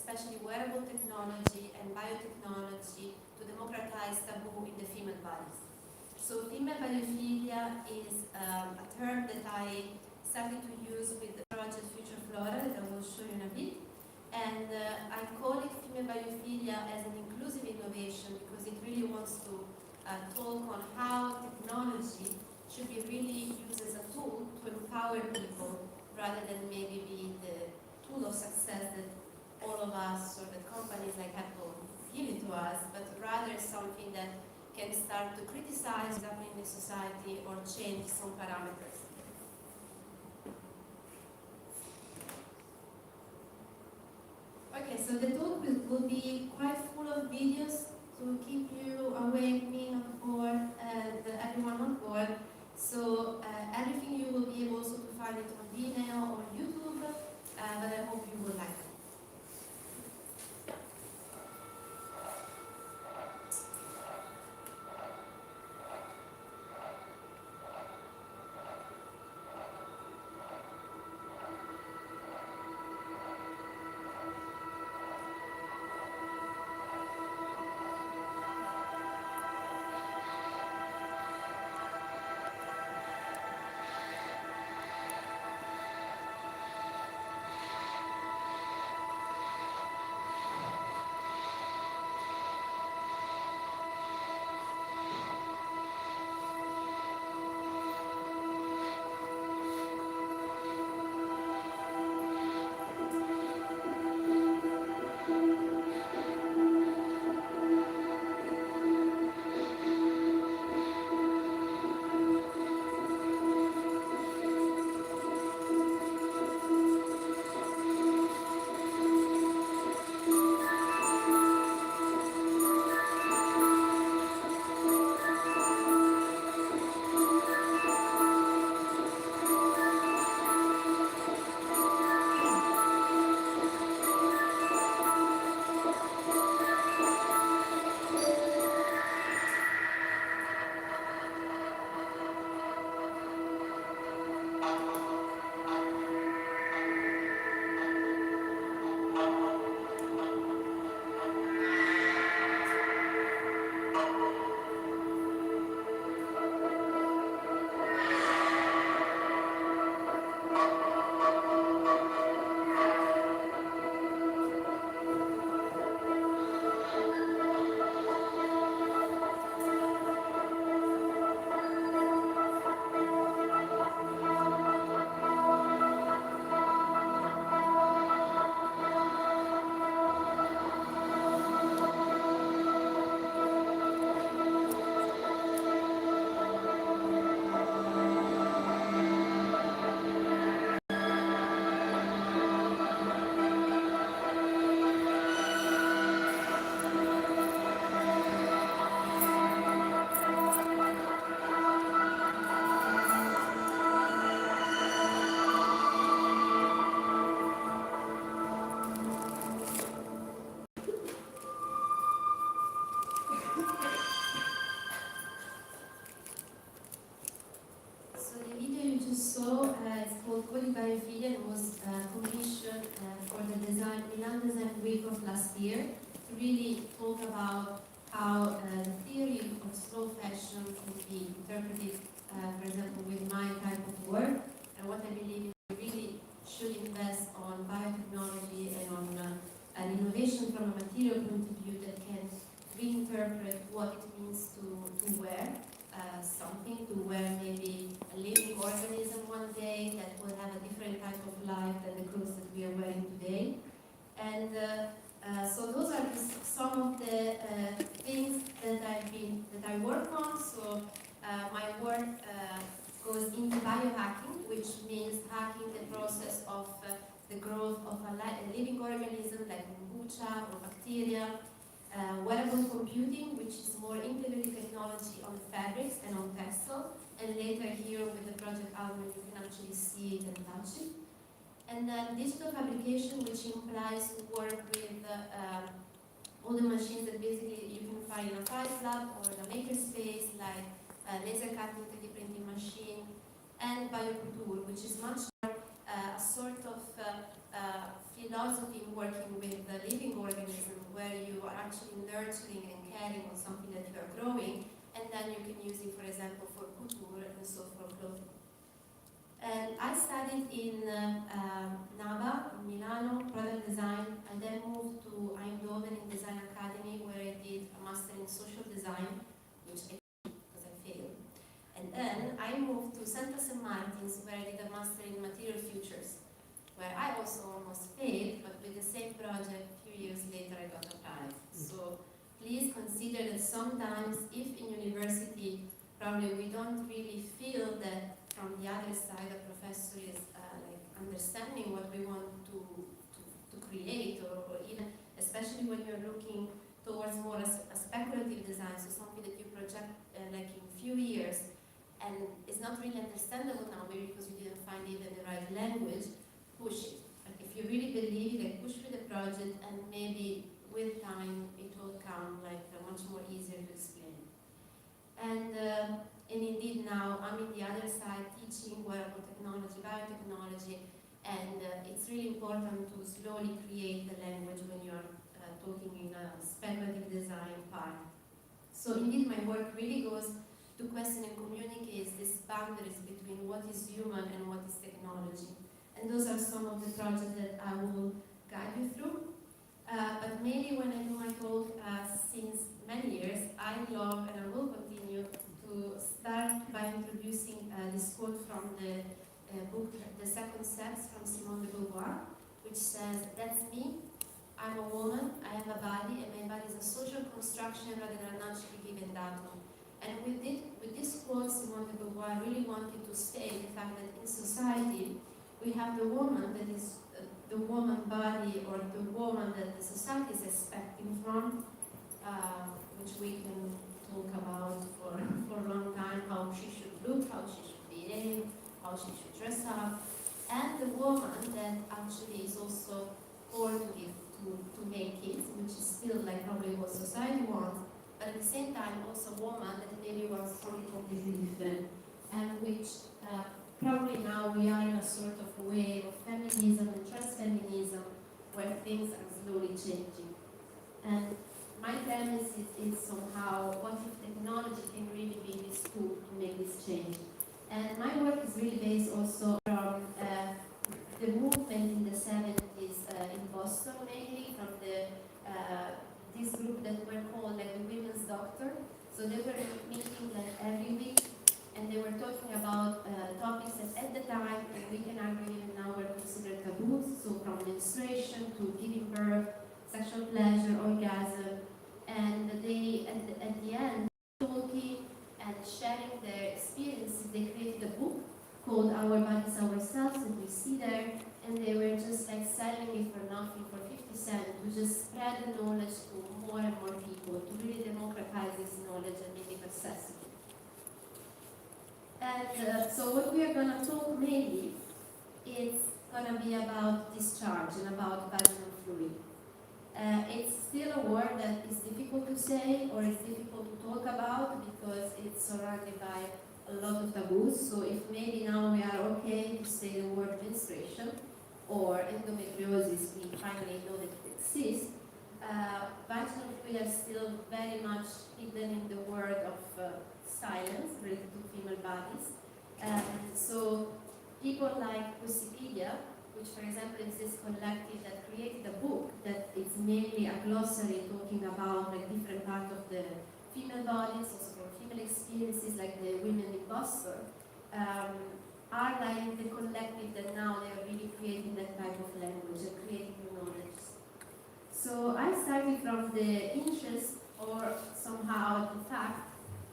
especially wearable technology and biotechnology, to democratize taboo in the female bodies. So female biophilia is a term that I started to use with the project Future Flora that I will show you in a bit. And I call it female biophilia as an inclusive innovation because it really wants to talk on how technology should be really used as a tool to empower people rather than maybe be the tool of success that all of us or the companies like Apple give it to us, but rather something that can start to criticize what's happening in the society or change some parameters. Okay, so the talk will be quite full of videos to keep you awake, me on board, and everyone on board. So everything you will be able also to find it on Vimeo or YouTube, but I hope you will like it. Biofilia was commissioned for the Milan Design Week of last year to really talk about how the theory of slow fashion can be interpreted, for example, with my type of work, and what I believe we really should invest on biotechnology and on an innovation from a material point of view that can reinterpret what it means to wear something, to wear maybe a living organism one day that will have a different type of life than the clothes that we are wearing today. And so those are some of the things that I work on. So my work goes into biohacking, which means hacking the process of the growth of a living organism like kombucha or bacteria. Wearable computing, which is more integrated technology on fabrics and on textile, and later here with the project album you can actually see it and touch it. And then digital fabrication, which implies work with all the machines that basically you can find in a Fight Lab or in a makerspace, like laser cutting 3D printing machine, and bioculture, which is much more a sort of philosophy in working with the living organism, where you are actually nurturing and caring on something that you are growing, and then you can use it, for example, for couture and so for clothing. And I studied in NABA, in Milano, product design, and then moved to Eindhoven in Design Academy, where I did a master in social design, which I did because I failed. And then I moved to Santa St. Martin's, where I did a master in material futures, where I also almost failed, but with the same project, a few years later I got a prize. So please consider that sometimes, if in university, probably we don't really feel that from the other side, the professor is like understanding what we want to create, or even, especially when you're looking towards more a speculative design, so something that you project like in a few years, and it's not really understandable now, maybe because you didn't find even the right language, push it. Like if you really believe it, like push with the project, and maybe with time it will come like much more easier to explain. And indeed now I'm in the other side teaching wearable technology, biotechnology, and it's really important to slowly create the language when you're talking in a speculative design part. So indeed my work really goes to question and communicate these boundaries between what is human and what is technology. And those are some of the projects that I will guide you through. But maybe when I do my talk, since many years, I love and I will continue to start by introducing this quote from the book The Second Sex from Simone de Beauvoir, which says, "That's me, I'm a woman, I have a body, and my body is a social construction rather than a naturally given datum." And with this quote, Simone de Beauvoir really wanted to state the fact that in society, we have the woman that is the woman body, or the woman that the society is expecting from, which we can talk about for a long time, how she should look, how she should behave, how she should dress up, and the woman that actually is also born to make kids, which is still like probably what society wants, but at the same time also a woman that maybe wants something completely different, and which probably now we are in a sort of wave of feminism and transfeminism where things are slowly changing. And my premise is somehow, what if technology can really be this tool to make this change? And my work is really based also from the movement in the 70s in Boston, mainly from this group that were called like the Women's Doctor. So they were meeting like every week, and they were talking about topics that at the time, and we can argue even now, were considered taboos. So from menstruation to giving birth, sexual pleasure, orgasm, and they, at the end, talking and sharing their experiences, they created a book called Our Bodies, Ourselves, that we see there, and they were just like selling it for nothing, for 50 cents, to just spread the knowledge to more and more people, to really democratize this knowledge and make it accessible. And so what we are going to talk mainly is going to be about discharge and about vaginal fluid. It's still a word that is difficult to say, or it's difficult to talk about, because it's surrounded by a lot of taboos. So if maybe now we are okay to say the word menstruation or endometriosis, we finally know that it exists, vaginal fluid are still very much hidden in the word of silence related to female bodies. So people like Wikipedia, which for example is this collective that created a book that is mainly a glossary talking about like different parts of the female bodies, also from female experiences, like the Women in Boston, are like the collective that now they are really creating that type of language and creating new knowledge. So I started from the interest, or somehow the fact,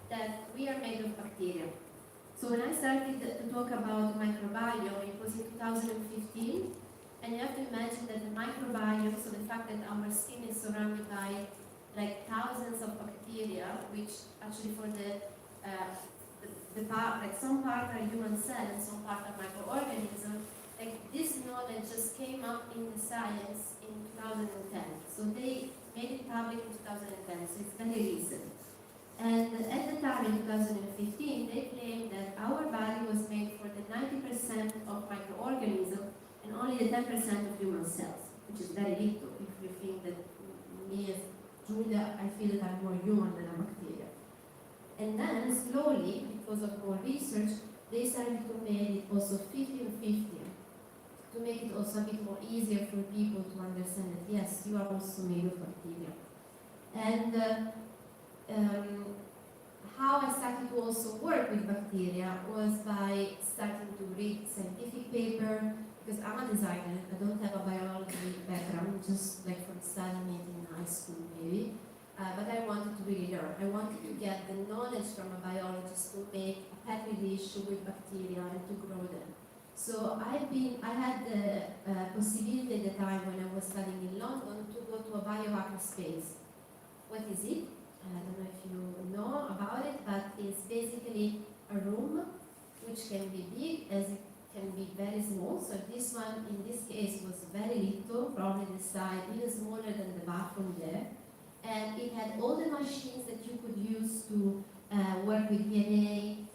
that we are made of bacteria. So when I started to talk about microbiome, it was in 2015, and you have to imagine that the microbiome, so the fact that our skin is surrounded by like thousands of bacteria, which actually for the part, like some part are human cells and some part are microorganisms, like this knowledge just came up in the science in 2010. So they made it public in 2010, so it's very recent. And at the time, in 2015, they claimed that our body was made for the 90% of microorganisms and only the 10% of human cells, which is very little. If you think that me as Giulia, I feel that I'm more human than a bacteria. And then slowly, because of more research, they started to make it also 50-50, to make it also a bit more easier for people to understand that yes, you are also made of bacteria. And how I started to also work with bacteria was by starting to read scientific paper, because I'm a designer, I don't have a biology background, just like from studying it in high school maybe. But I wanted to really learn. I wanted to get the knowledge from a biologist to make a petri dish with bacteria and to grow them. So I had the possibility at the time when I was studying in London to go to a biohacker space. What is it? I don't know if you know about it, but it's basically a room which can be big as it can be very small. So this one, in this case, was very little, probably the size, even smaller than the bathroom there. And it had all the machines that you could use to work with DNA,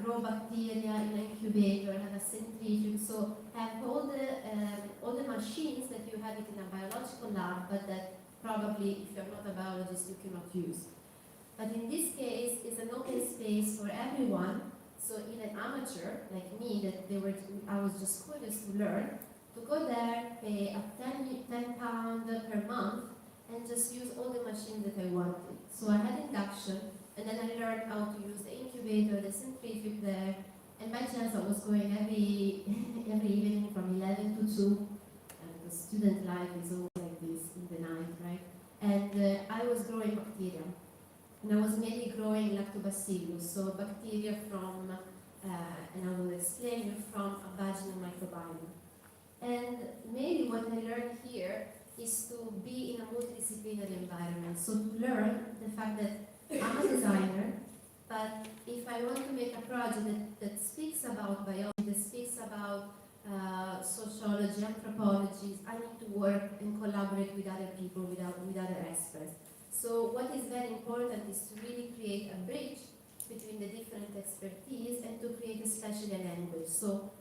grow bacteria in an incubator, have a centrifuge. So have all the machines that you have it in a biological lab, but that probably, if you're not a biologist, you cannot use. But in this case, it's an open space for everyone. So even amateur, like me, I was just curious to learn, to go there, pay a £10 per month, and just use all the machines that I wanted. So I had induction, and then I learned how to use the incubator, the centrifuge there, and by chance I was going every evening from 11 to 2, and the student life is always like this in the night, right? And I was growing bacteria. And I was mainly growing lactobacillus, so bacteria from, and I will explain you, from a vaginal microbiome. And mainly what I learned here is to be in a multidisciplinary environment. So to learn the fact that I'm a designer, but if I want to make a project that speaks about biology, that speaks about sociology, anthropology, I need to work and collaborate with other people, with other experts. So what is very important is to really create a bridge between the different expertise and to create especially a language. So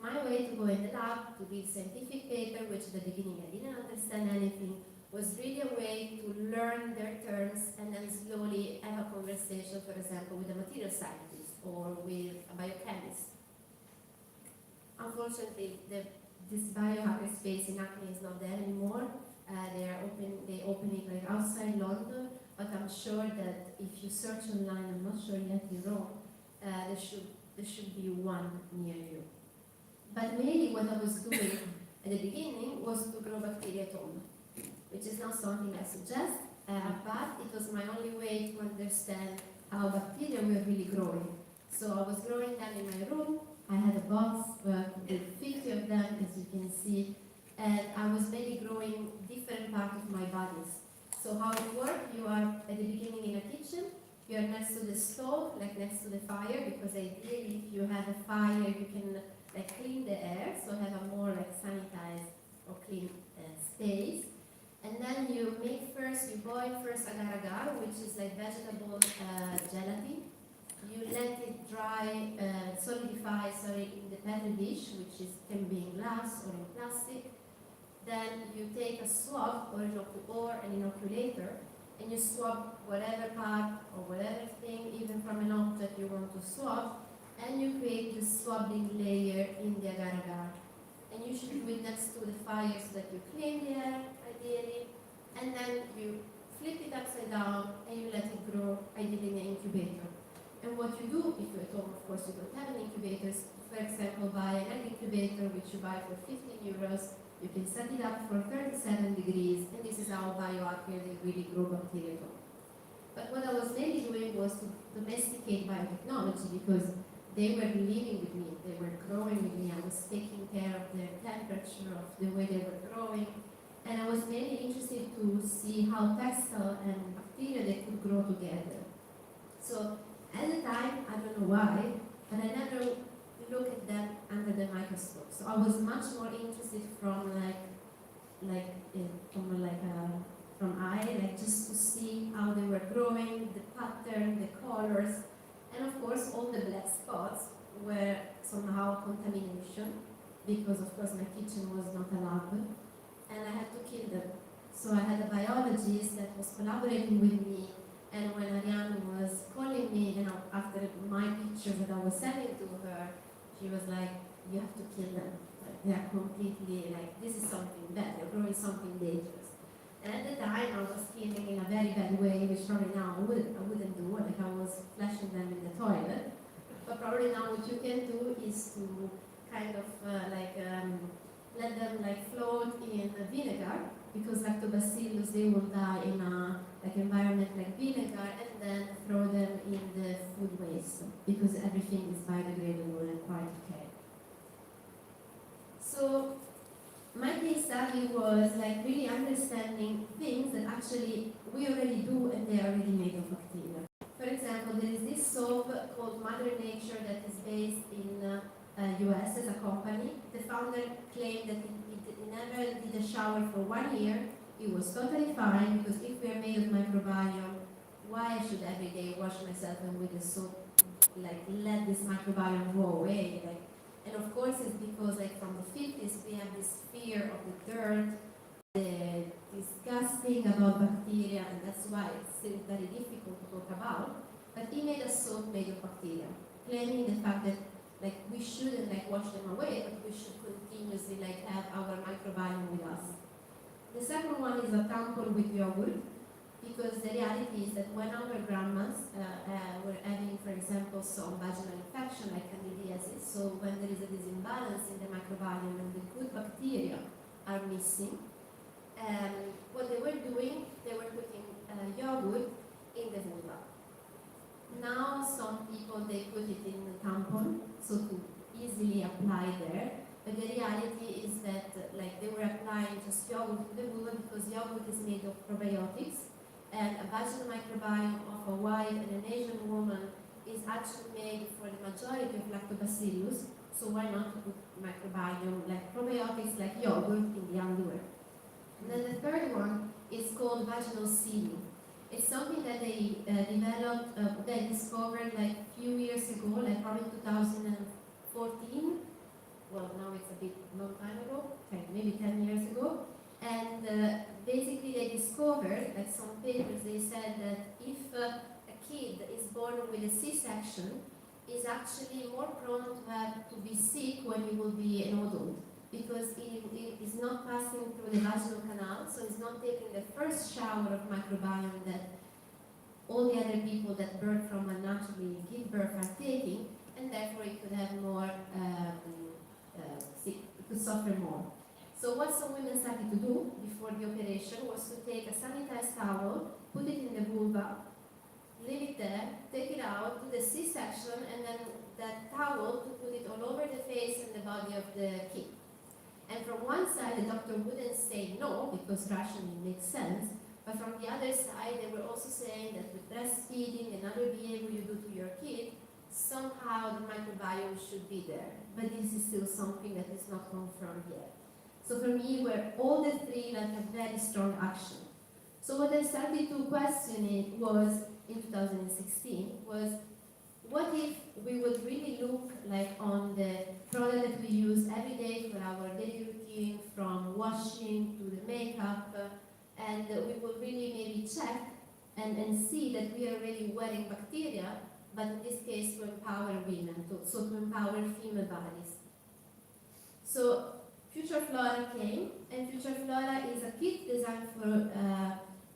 my way to go in the lab, to read scientific paper, which at the beginning I didn't understand anything, was really a way to learn their terms and then slowly have a conversation, for example, with a material scientist or with a biochemist. Unfortunately, this biohacker space in Acne is not there anymore. They open it like outside London, but I'm sure that if you search online, I'm not sure yet in Rome, there should be one near you. But mainly what I was doing at the beginning was to grow bacteria at home, which is not something I suggest, but it was my only way to understand how bacteria were really growing. So I was growing them in my room. I had a box with 50 of them, as you can see, and I was mainly growing different parts of my bodies. So how it worked, you are at the beginning in a kitchen, you are next to the stove, like next to the fire, because ideally if you have a fire, you can clean the air, so have a more sanitized or clean space. And then you boil first agar-agar, which is like vegetable gelatin. You let it dry, solidify in the petri dish, which can be in glass or in plastic. Then you take a swab or an inoculator, and you swab whatever part or whatever thing, even from an object you want to swab, and you create the swabbing layer in the agar-agar. And you should do it next to the fire so that you clean the air, ideally, and then you flip it upside down and you let it grow, ideally in an incubator. And what you do, if you're at home, of course, you don't have an incubator, for example, buy an egg incubator, which you buy for 15 euros, you can set it up for 37 degrees, and this is how biohacker they really grow bacteria. But what I was mainly doing was to domesticate biotechnology, because they were living with me, they were growing with me, I was taking care of their temperature, of the way they were growing, and I was mainly interested to see how textile and bacteria they could grow together. So at the time, I don't know why, but I never looked at them under the microscope. So I was much more interested from just to see how they were growing, the pattern, the colors, and of course all the black spots were somehow contamination, because of course my kitchen was not a lab, and I had to kill So I had a biologist that was collaborating with me, and when Ariane was calling me, after my pictures that I was sending to her, she was like, "You have to kill them. Like, they are completely like, this is something bad. They're growing something dangerous." And at the time, I was killing in a very bad way, which probably now I wouldn't do. Like I was flashing them in the toilet. But probably now what you can do is to kind of let them like float in vinegar, because lactobacillus, they will die in a like environment like vinegar, and then throw them in the food waste, because everything is biodegradable and quite okay. So my case study was like really understanding things that actually we already do and they are already made of bacteria. For example, there is this soap called Mother Nature that is based in US as a company. The founder claimed that he never did a shower for 1 year. It was totally fine, because if we are made of microbiome, why I should every day wash myself and with the soap, like let this microbiome go away? Like, and of course it's because like from the 50s we have this fear of the dirt, the disgusting about bacteria, and that's why it's still very difficult to talk about. But he made a soap made of bacteria, claiming the fact that like we shouldn't like wash them away, but we should continuously like have our microbiome with us. The second one is a tampon with yogurt, because the reality is that when our grandmas were having, for example, some vaginal infection like candidiasis, so when there is a disimbalance in the microbiome and the good bacteria are missing, what they were doing, they were putting yogurt in the vulva. Now some people, they put it in the tampon, so to easily apply there, but the reality is that like they were applying just yogurt to the vulva, because yogurt is made of probiotics, and a vaginal microbiome of a white and an Asian woman is actually made for the majority of lactobacillus, so why not put microbiome like probiotics like yogurt in the underwear? And then the third one is called vaginal sealing. It's something that they developed, they discovered like a few years ago, like probably 2014. Well, now it's a bit long time ago, okay, maybe 10 years ago. And basically they discovered, like some papers, they said that if a kid is born with a C-section, is actually more prone to be sick when he will be an adult, because he is not passing through the vaginal canal, so he's not taking the first shower of microbiome that all the other people that birth from a naturally give birth are taking, and therefore he could have more, he could suffer more. So what some women started to do before the operation was to take a sanitized towel, put it in the vulva, leave it there, take it out, do the C-section, and then that towel to put it all over the face and the body of the kid. And from one side, the doctor wouldn't say no, because rationally makes sense, but from the other side, they were also saying that with breastfeeding and other behavior you do to your kid, somehow the microbiome should be there. But this is still something that is not confirmed yet. So for me, where all the three like a very strong action. So what I started to question it was, in 2016, was what if we would really look like on the product that we use every day for our daily routine, from washing to the makeup, and we would really maybe check and see that we are really wearing bacteria, but in this case to empower women, so to empower female bodies. So Future Flora came, and Future Flora is a kit designed for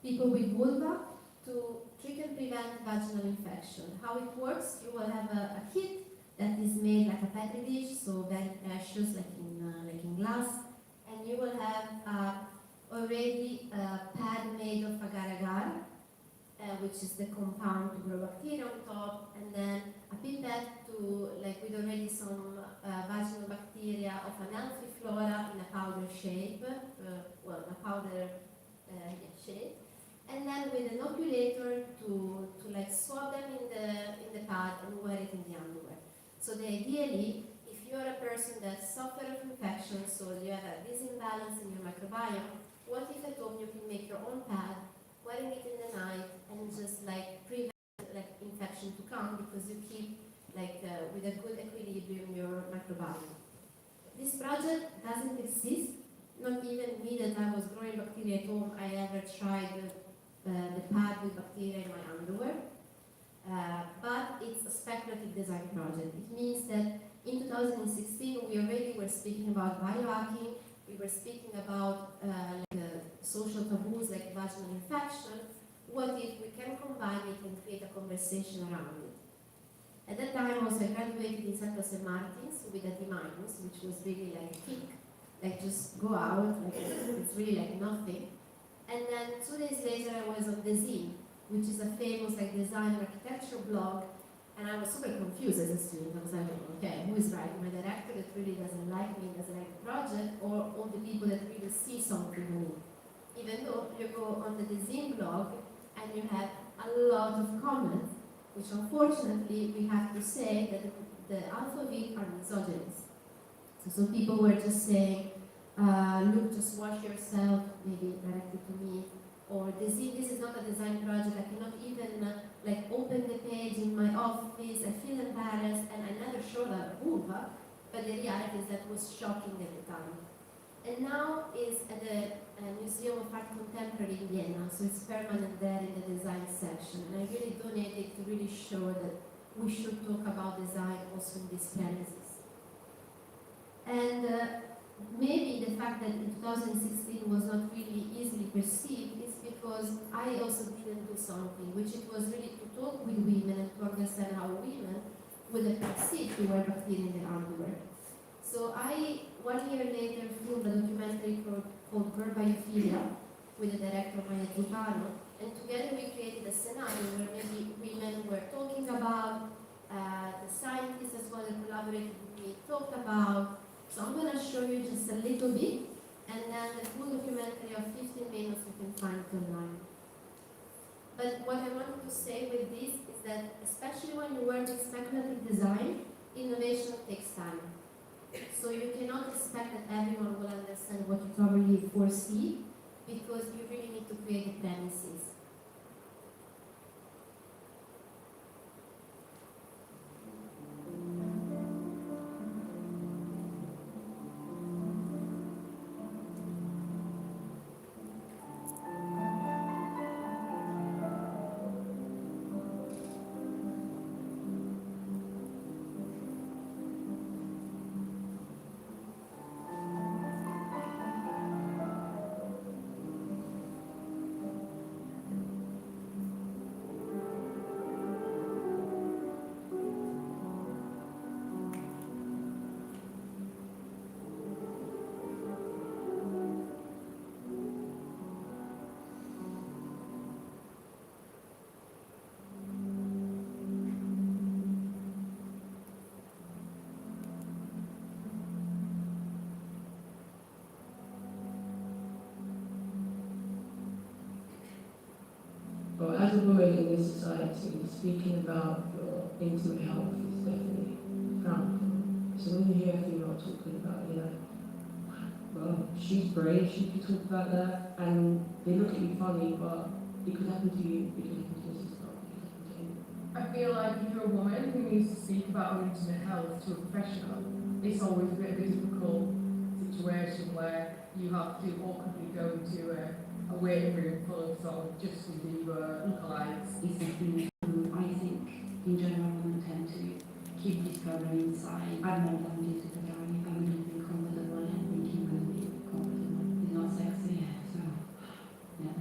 people with vulva to treat and prevent vaginal infection. How it works, you will have a kit that is made like a petri dish, so very precious, like in glass, and you will have already a pad made of agar-agar, which is the compound to grow bacteria on top, and then a pipette to, like with already some vaginal bacteria of an healthy flora in a powder shape, shape, and then with an inoculator to like swab them in the pad and wear it in the underwear. So ideally, if you're a person that suffers of infection, so you have a disimbalance in your microbiome, what if at home you can make your own pad, wearing it in the night, and just like prevent like infection to come, because you keep like with a good equilibrium your microbiome. This project doesn't exist. Not even me, that I was growing bacteria at home, I had tried the pad with bacteria in my underwear, but it's a speculative design project. It means that in 2016 we already were speaking about biohacking, we were speaking about social taboos like vaginal infection. What if we can combine it and create a conversation around it? At that time also I graduated in St. Martin's with a D-, which was really like a kick, like just go out, like it's really like nothing. And then 2 days later I was on The Zine, which is a famous like design and architecture blog, and I was super confused as a student. I was like, okay, who is right? My director that really doesn't like me, doesn't like the project, or all the people that really see something in me? Even though you go on the Zine blog and you have a lot of comments, which unfortunately we have to say that the alpha of it are misogynist. So people were just saying, look, just wash yourself, maybe directed to me, or this is not a design project, I cannot even like open the page in my office, I feel embarrassed, and I never showed a vulva, but the reality is that was shocking at the time. And now is at the Museum of Art Contemporary in Vienna, so it's permanent there in the design section, and I really donated to really show that we should talk about design also in these premises. And maybe the fact that in 2016 was not really easily perceived is because I also didn't do something, which it was really to talk with women and to understand how women would have perceived to wear bacteria in their underwear. So I, 1 year later, filmed a documentary called Biofilia with the director Maya Zupano, and together we created a scenario where maybe women were talking about, the scientists as well that collaborated with me talked about. So I'm going to show you just a little bit, and then the full documentary of 15 minutes you can find online. But what I wanted to say with this is that, especially when you work with speculative design, innovation takes time. So you cannot expect that everyone will understand what you probably foresee, because you really need to create the premises. But as a woman in this society, speaking about your intimate health is definitely frowned upon. So when you hear a female talking about, well, she's brave, she can talk about that, and they look at you funny, but it could happen to you, it could happen to your sister, it could happen to anyone. I feel like if you're a woman who needs to speak about her intimate health to a professional, it's always a bit of a difficult situation where you have to awkwardly go into a waiting room full of sort of Justin Bieber lookalikes. Is something I think in general women tend to keep discovering inside. I've never done this with a guy. I wouldn't be comfortable, and think he wouldn't be comfortable. It's not sexy, so yeah.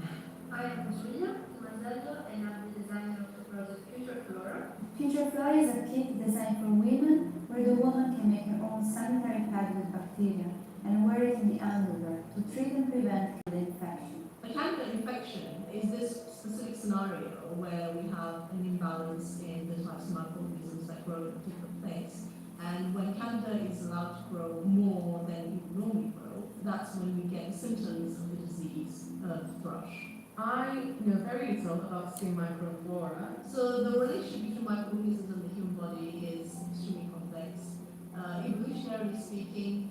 I am Giulia Tomasello, and I'm the designer of the project Future Flora. Future Flora is a kit designed for women where the woman can make her own sanitary pad with bacteria and wear it in the underwear to treat and prevent the infection. A candidate infection is this specific scenario where we have an imbalance in the types of microorganisms that grow at a different place. And when candida is allowed to grow more than it would normally grow, that's when we get symptoms of the disease of thrush. I know very little about skin microflora. So the relationship between microorganisms and the human body is extremely complex. Evolutionarily speaking,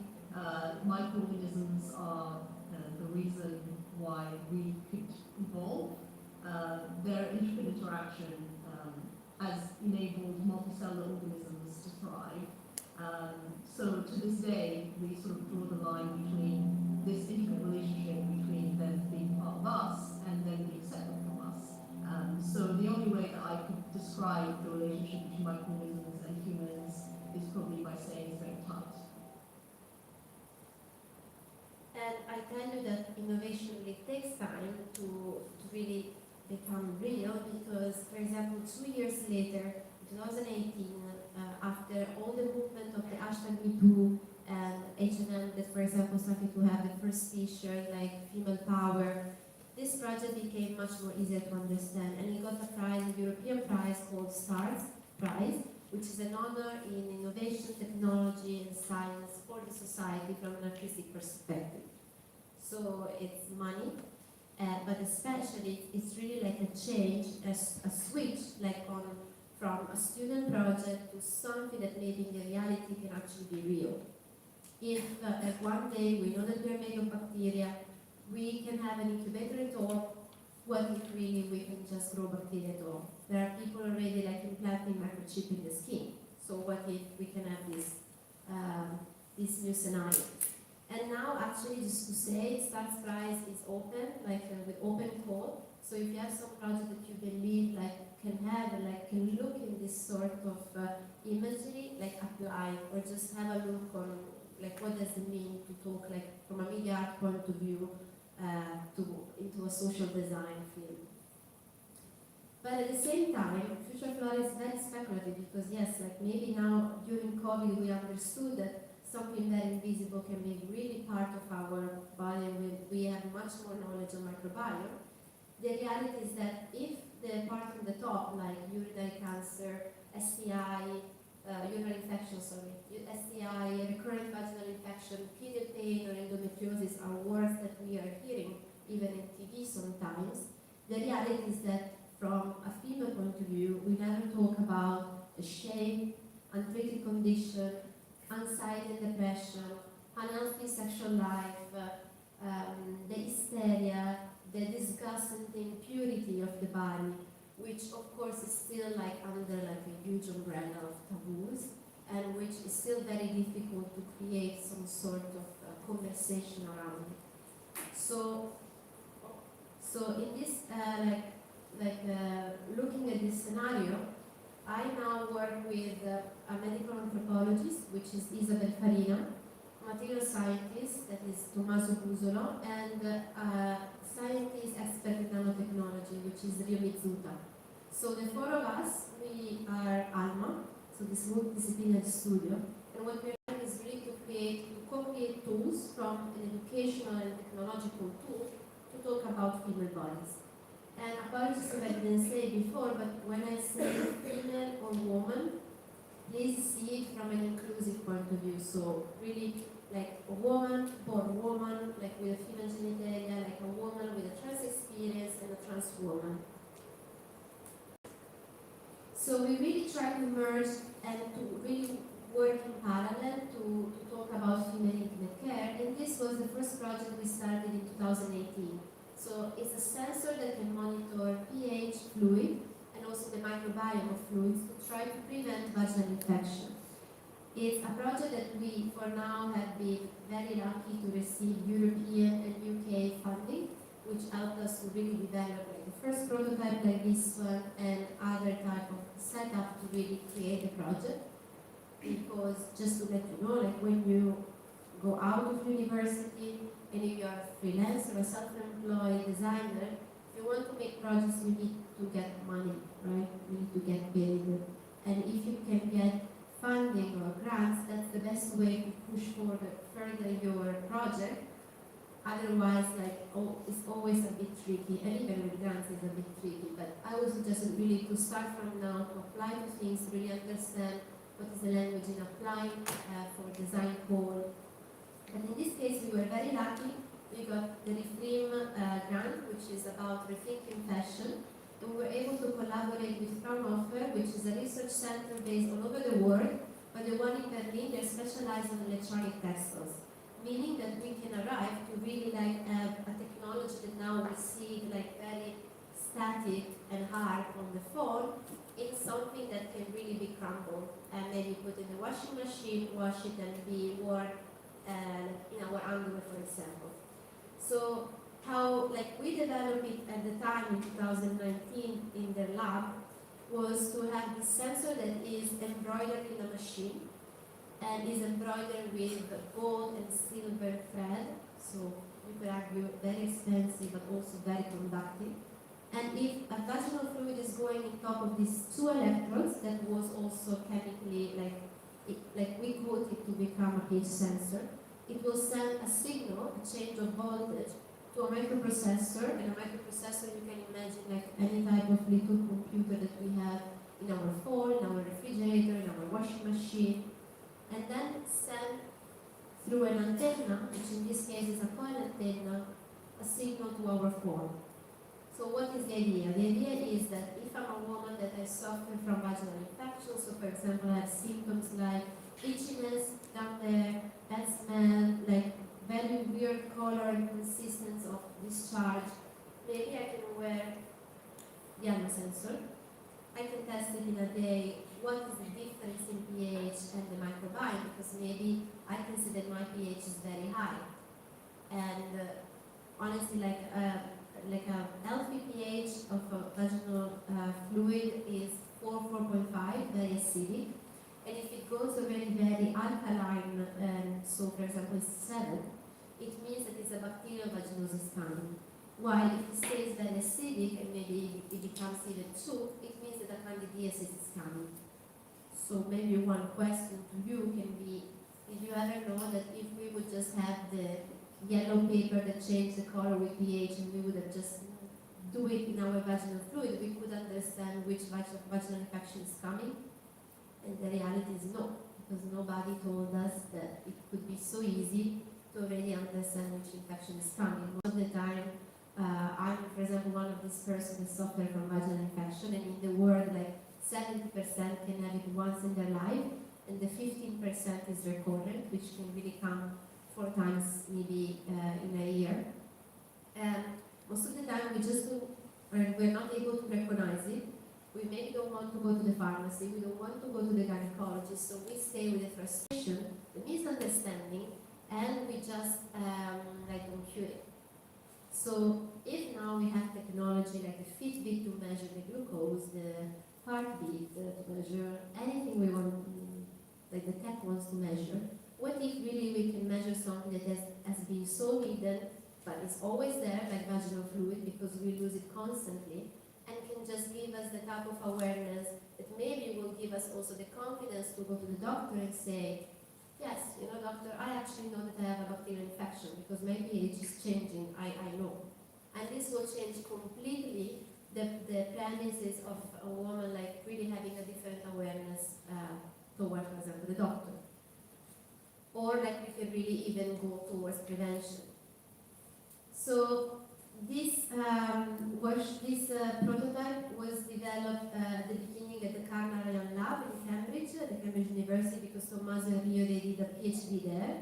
microorganisms are the reason why we could evolve. Their intricate interaction has enabled multicellular organisms to thrive. So to this day, we sort of draw the line between this intricate relationship between them being part of us and describe the relationship between microorganisms and humans is probably by saying it's very tight. And I tell you that innovation really takes time to really become real because, for example, 2 years later, 2018, after all the movement of the hashtag #MeToo and H&M that, for example, started to have the first t-shirt like female power, this project became much more easier to understand, and it got a prize, a European prize called STARS Prize, which is an honor in innovation, technology, and science for the society from an artistic perspective. So it's money, but especially it's really like a change, a switch, like from a student project to something that maybe in the reality can actually be real. If one day we know that we are made of bacteria, we can have an incubator at all, what if really we can just grow bacteria at all? There are people already like implanting microchip in the skin. So what if we can have this new scenario? And now actually just to say, Stars Prize is open, like with open call. So if you have some project that you believe like can have, like can look in this sort of imagery, like apply, or just have a look on like what does it mean to talk like from a media art point of view into a social design field. But at the same time, Future Flora is very speculative because yes, like maybe now during COVID we understood that something very invisible can be really part of our body. We have much more knowledge on microbiome. The reality is that if the part on the top, like urinary cancer, STI, urinary infection, STI, recurrent vaginal infection, period pain, or endometriosis are words that we are hearing even in TV sometimes, the reality is that from a female point of view, we never talk about the shame, untreated condition, anxiety and depression, unhealthy sexual life, the hysteria, the disgust and the impurity of the body, which of course is still like under like a huge umbrella of taboos, and which is still very difficult to create some sort of conversation around it. So in this looking at this scenario, I now work with a medical anthropologist, which is Isabel Farina, a material scientist, that is Tommaso Busolo, and a scientist expert in nanotechnology, which is Rio Mitsuta. So the four of us, we are ALMA, so this multidisciplinary studio, and what we're doing is really to co-create tools from an educational and technological tool to talk about female bodies. And apologies if I didn't say it before, but when I say female or woman, please see it from an inclusive point of view. So really like a woman, born woman, like with a female genitalia, like a woman with a trans experience and a trans woman. So we really try to merge and to really work in parallel to talk about female intimate care. And this was the first project we started in 2018. So it's a sensor that can monitor pH, fluid, and also the microbiome of fluids to try to prevent vaginal infection. It's a project that we, for now, have been very lucky to receive European and UK funding, which helped us to really develop like, the first prototype like this one and other type of setup to really create the project. Because just to let you know, like when you go out of university, and if you are a freelancer or self-employed designer, if you want to make projects, you need to get money, right? You need to get paid. And if you can get funding or grants, that's the best way to push forward further your project. Otherwise, like, it's always a bit tricky, and even with grants it's a bit tricky. But I would suggest really to start from now, to apply to things, really understand what is the language in applying for design call. But in this case, we were very lucky. We got the Reframe grant, which is about rethinking fashion. And we were able to collaborate with Fraunhofer, which is a research center based all over the world. But the one in Berlin, they're specialized in electronic textiles, meaning that we can arrive to really like have a technology that now we see like very static and hard on the phone. It's something that can really be crumbled and maybe put in the washing machine, wash it, and be worn in our underwear, for example. So how like we developed it at the time in 2019 in the lab, was to have this sensor that is embroidered in a machine and is embroidered with gold and silver thread. So you could argue very expensive but also very conductive. And if a vaginal fluid is going on top of these two electrodes, that was also chemically we coat it to become a pH sensor, it will send a signal, a change of voltage, to a microprocessor. And a microprocessor, you can imagine like any type of little computer that we have in our phone, in our refrigerator, in our washing machine, and then send through an antenna, which in this case is a coil antenna, a signal to our phone. So what is the idea? The idea is that if I'm a woman that I suffer from vaginal infection, so for example I have symptoms like itchiness down there, bad smell, like very weird color and consistency of discharge, maybe I can wear the ano sensor. I can test it in a day, what is the difference in pH and the microbiome, because maybe I can see that my pH is very high. And honestly, like a healthy pH of a vaginal fluid is 4.5, very acidic. And if it goes already very alkaline, so for example 7, it means that it's a bacterial vaginosis coming. While if it stays very acidic and maybe it becomes even 2, it means that a candidiasis is coming. So maybe one question to you can be, did you ever know that if we would just have the yellow paper that changed the color with pH and we would have just do it in our vaginal fluid, we could understand which vaginal infection is coming? And the reality is no, because nobody told us that it could be so easy to already understand which infection is coming. Most of the time, I'm, for example, one of these persons that suffer from vaginal infection, and in the world, like 70% can have it once in their life, and the 15% is recurrent, which can really come 4 times maybe in a year. And most of the time we just do, we're not able to recognize it. We maybe don't want to go to the pharmacy, we don't want to go to the gynecologist, so we stay with the frustration, the misunderstanding, and we just don't cure it. So if now we have technology like the Fitbit to measure the glucose, the heartbeat, to measure anything we want, like the tech wants to measure, what if really we can measure something that has been so hidden, but it's always there, like vaginal fluid, because we lose it constantly, and can just give us the type of awareness that maybe will give us also the confidence to go to the doctor and say, yes, doctor, I actually know that I have a bacterial infection because my pH is changing, I know. And this will change completely the premises of a woman like really having a different awareness toward, for example, the doctor. Or like we could really even go towards prevention. So this prototype was developed at the beginning at the Canale lab in Cambridge, at the Cambridge University, because Tommaso and Rio, they did a PhD there.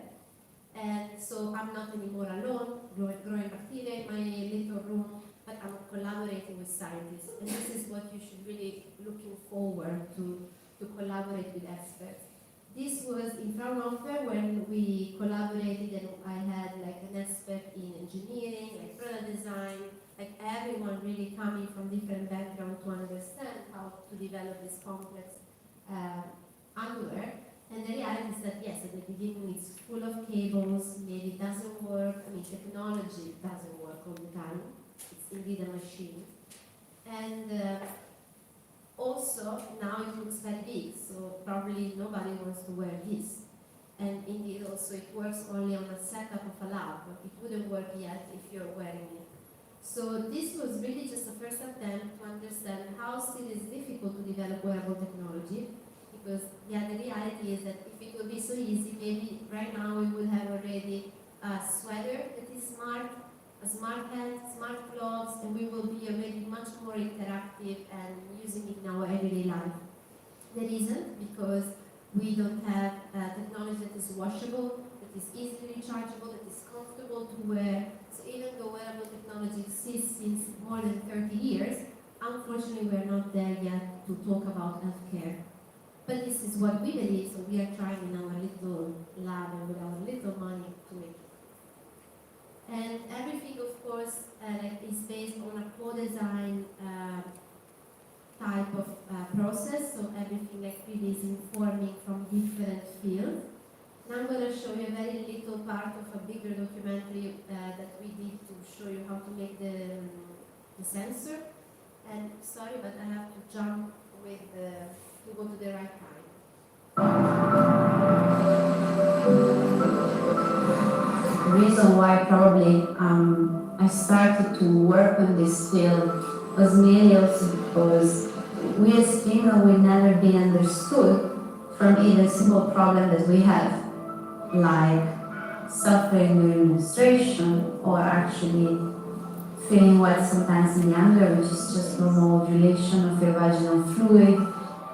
And so I'm not anymore alone, growing bacteria in my little room, but I'm collaborating with scientists. And this is what you should really looking forward to collaborate with experts. This was in Fraunhofer when we collaborated, and I had like an expert in engineering, like product design, like everyone really coming from different backgrounds to understand how to develop this complex underwear. And the reality is that yes, at the beginning it's full of cables, maybe it doesn't work, technology doesn't work all the time, it's indeed a machine. And also, now it looks very big, so probably nobody wants to wear this. And indeed, also, it works only on a setup of a lab. It wouldn't work yet if you're wearing it. So this was really just the first attempt to understand how still it's difficult to develop wearable technology, because the reality is that if it would be so easy, maybe right now we would have already a sweater that is smart, a smart hat, smart gloves, and we will be already much more interactive and using it in our everyday life. The reason, because we don't have technology that is washable, that is easily rechargeable, that is comfortable to wear. So even though wearable technology exists since more than 30 years, unfortunately we're not there yet to talk about healthcare. But this is what we believe, so we are trying in our little lab and with our little money to make it. And everything, of course, is based on a co-design type of process, so everything like really is informing from different fields. Now I'm going to show you a very little part of a bigger documentary that we did to show you how to make the sensor. And sorry, but I have to jump with to go to the right time. The reason why probably I started to work on this field was mainly also because we as female, we've never been understood from even simple problem that we have, like suffering during menstruation or actually feeling wet sometimes in the underwear, which is just normal ovulation of your vaginal fluid.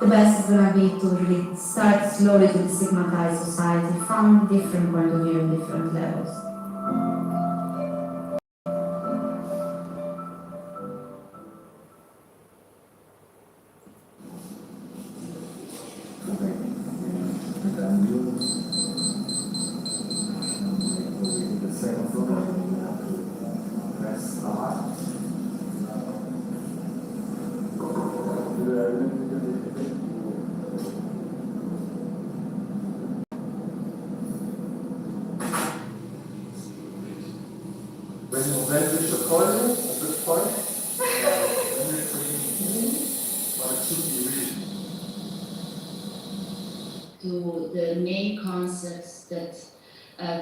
The best is going to be to really start slowly to destigmatize society from different point of view and different levels. To the main concepts that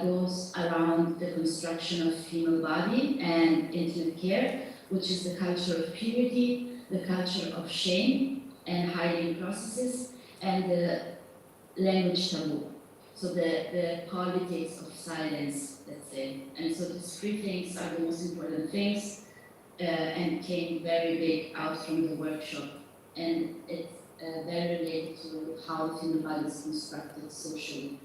goes around the construction of female body and intimate care, which is the culture of purity, the culture of shame and hiding processes, and the language taboo. So the politics of silence, let's say. And so these three things are the most important things and came very big out from the workshop. And it's very related to how the female body is constructed socially.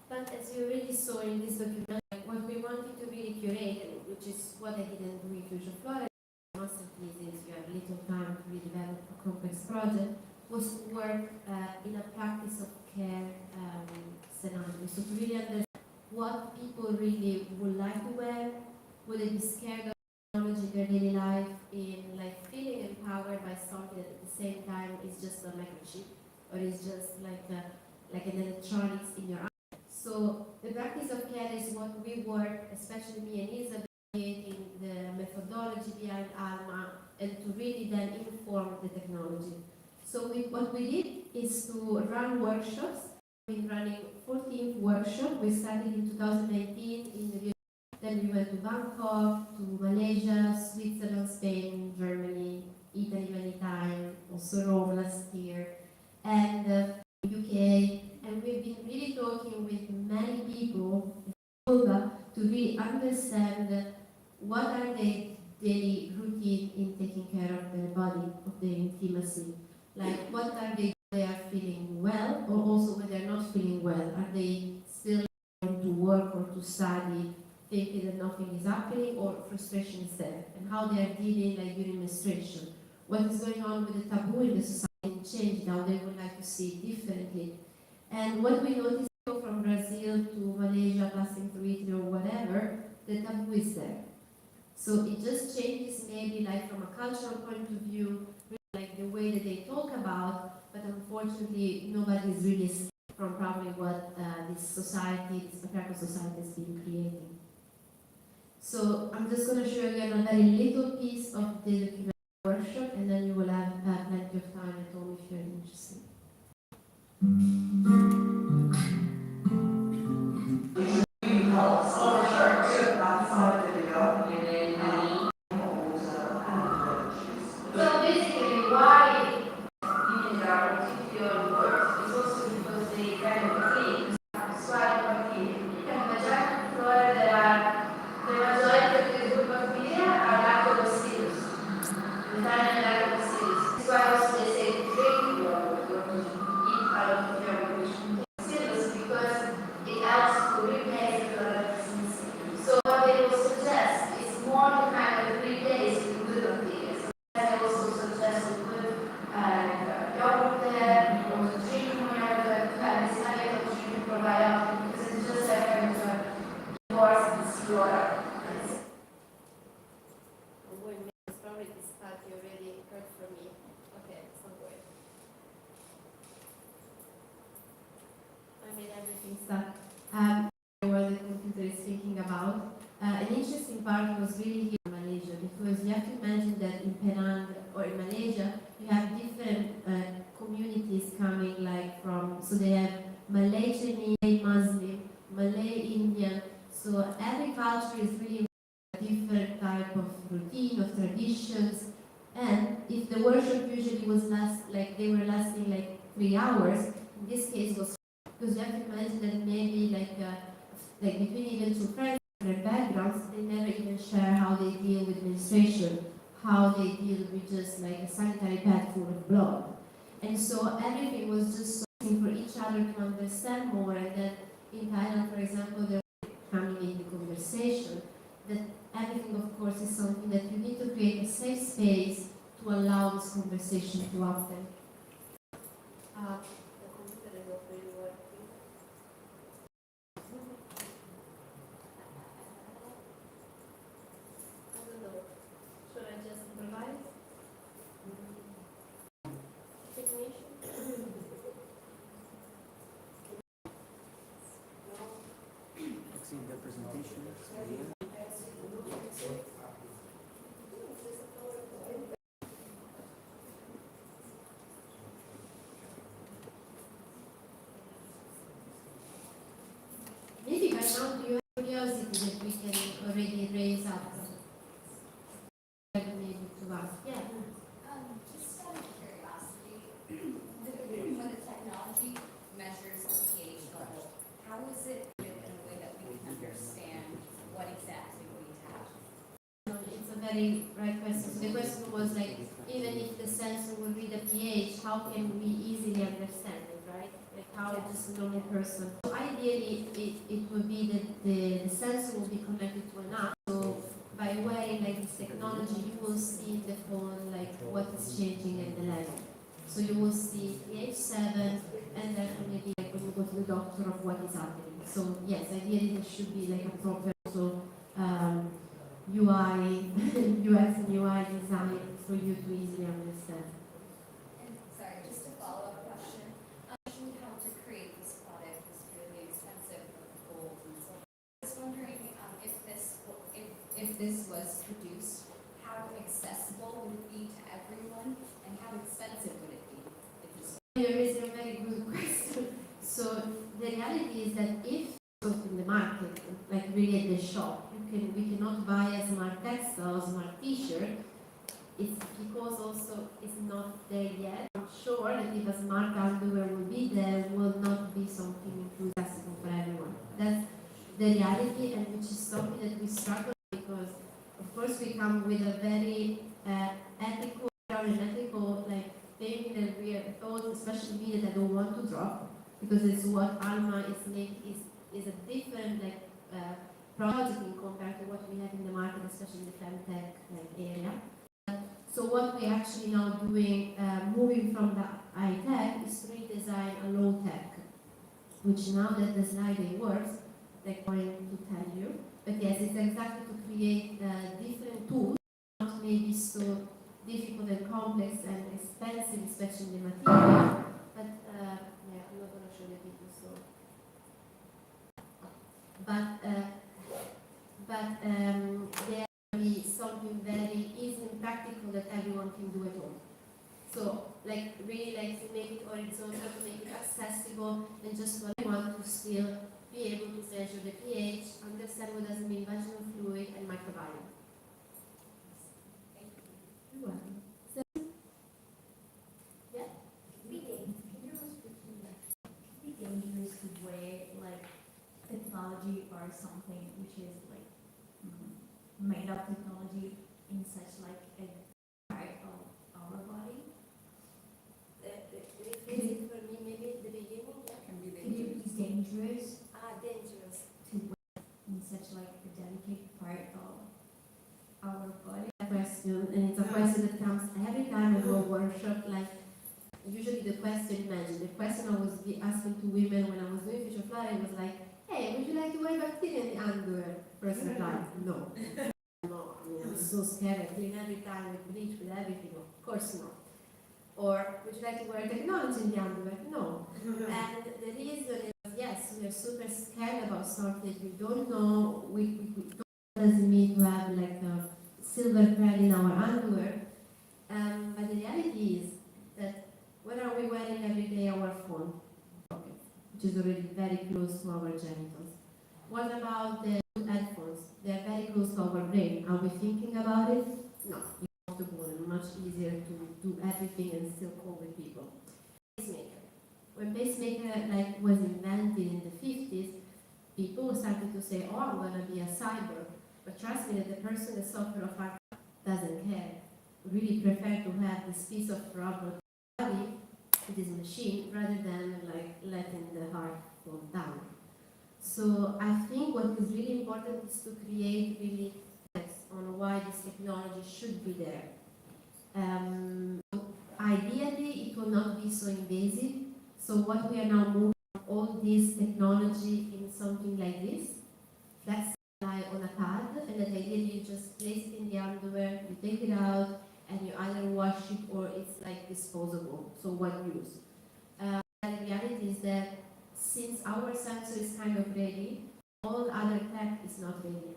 But as you already saw in this document, what we wanted to really curate, which is what I didn't do in Future Flora, masterpiece is you have little time to really develop a complex project, was to work in a practice of care scenario. So to really understand what people really would like to wear, would they be scared of technology in their daily life, in like feeling empowered by something that at the same time is just a microchip, or is just like an electronics in your eye. So the practice of care is what we work, especially me and Isabel, in the methodology behind ALMA, and to really then inform the technology. So what we did is to run workshops. We've been running 14th workshop. We started in 2019 in the then we went to Bangkok, to Malaysia, Switzerland, Spain, Germany, Italy many times, also Rome last year, and UK. And we've been really talking with many people to really understand what are their daily routine in taking care of their body, of their intimacy. Like what are they are feeling well, or also when they're not feeling well, are they still going to work or to study thinking that nothing is happening or frustration is there, and how they are dealing like during menstruation. What is going on with the taboo in the society and change, how they would like to see it differently. And what we notice from Brazil to Malaysia, passing through Italy or whatever, the taboo is there. So it just changes maybe like from a cultural point of view, like the way that they talk about, but unfortunately nobody is really from probably what this society, this patriarchal society has been creating. So I'm just going to show you a very little piece of the documentary workshop, and then you will have plenty of time at home if you're interested. So basically, why women are particularly worse is also because they kind of clean, swallow bacteria. You can imagine where the majority of the good bacteria are lactobacillus, the tiny lactobacillus. That's why also they say drink yogurt or eat a lot of yogurt. Bacillus because it helps to replace the lactobacillus. So what they will suggest is more to kind of replace the good bacteria. I also suggest to put yogurt there, or to drink more yogurt, to have this habit of drinking probiotics, because it's just like having to divorce this flora. Probably this part you already heard from me. Okay, it's not good. I made everything stuck. What the computer is thinking about. An interesting part was really here in Malaysia, because you have to imagine that in Penang or in Malaysia, you have different communities coming like from, so they have Malay Chinese, Malay Muslim, Malay Indian, so every culture is really a different type of routine, of traditions, and if the workshop usually was they were lasting like 3 hours, in this case was, because you have to imagine that maybe like between even two friends, their backgrounds, they never even share how they deal with menstruation, how they deal with just like a sanitary pad full of blood. And so everything was just something for each other to understand more, and then in Thailand, for example, they were coming in the conversation, that everything of course is something that you need to create a safe space to allow this conversation to happen. The computer is not really working. I don't know. Should I just improvise? Technician? See the presentation. Maybe by now do you have curiosity that we can already raise up? Maybe to ask. Yeah. Just out of curiosity, when the technology measures the pH level, how is it in a way that we can understand what exactly we have? It's a very right question. So the question was like, even if the sensor will read the pH, how can we easily understand it, right? Like how just a normal person. So ideally, it would be that the sensor will be connected to an app. So by wearing like this technology, you will see in the phone like what is changing at the level. So you will see pH 7, and then maybe like when you go to the doctor of what is happening. So yes, ideally there should be like a proper UI, UX and UI design for you to easily understand. And sorry, just a follow-up question. Showing how to create this product is really expensive with gold and silver. I was wondering if this was produced, how accessible would it be to everyone, and how expensive would it be? Here is a very good question. So the reality is that if in the market, like really at the shop, we cannot buy a smart textile, smart t-shirt. It's because also it's not there yet. I'm sure that if a smart underwear will be there, will not be something accessible for everyone. That's the reality, and which is something that we struggle with, because of course we come with a very ethical and ethical like thing that we are told, especially me, that I don't want to drop, because it's what Alma is making is a different like project compared to what we have in the market, especially in the femtech area. So what we're actually now doing, moving from the high tech, is to redesign a low tech, which now that the slide works, they're going to tell you. But yes, it's exactly to create different tools, not maybe so difficult and complex and expensive, especially the material. But yeah, I'm not going to show the video. So, there will be something very easy and practical that everyone can do at home. So, like really, like to make it horizontal, to make it accessible, and just for everyone to still be able to measure the pH, understand what does it mean vaginal fluid and microbiome. You're welcome. So, yeah. Be dangerous to wear like technology or something which is like made up technology in such like a part of our body. Rephrase it for me, maybe at the beginning. Yeah. Can be dangerous Dangerous. to wear in such like a delicate part of our body. Question, and it's a question that comes every time I do a workshop. Like usually the question, imagine the question I was asking to women when I was doing facial fluoride was like, "Hey, would you like to wear bacteria in the underwear?" First reply, no. No, I mean I'm so scared. I clean every time with bleach, with everything. Of course not. Or would you like to wear technology in the underwear? No. And the reason is yes, we are super scared about something we don't know. We don't doesn't mean to have like a silver thread in our underwear. But the reality is that what are we wearing every day? Our phone pocket, which is already very close to our genitals. What about the headphones? They are very close to our brain. Are we thinking about it? No. It's comfortable and much easier to do everything and still call with people. Pacemaker. When pacemaker was invented in the 50s, people started to say, "Oh, I'm going to be a cyborg." But trust me that the person that suffers of heart doesn't care. Really prefer to have this piece of rubber body, this machine, rather than like letting the heart fall down. So I think what is really important is to create really on why this technology should be there. Ideally, it will not be so invasive. So what we are now moving all this technology in something like this, that's on a pad, and then ideally you just place it in the underwear, you take it out, and you either wash it or it's like disposable, so one use. The reality is that since our sensor is kind of ready, all other tech is not ready.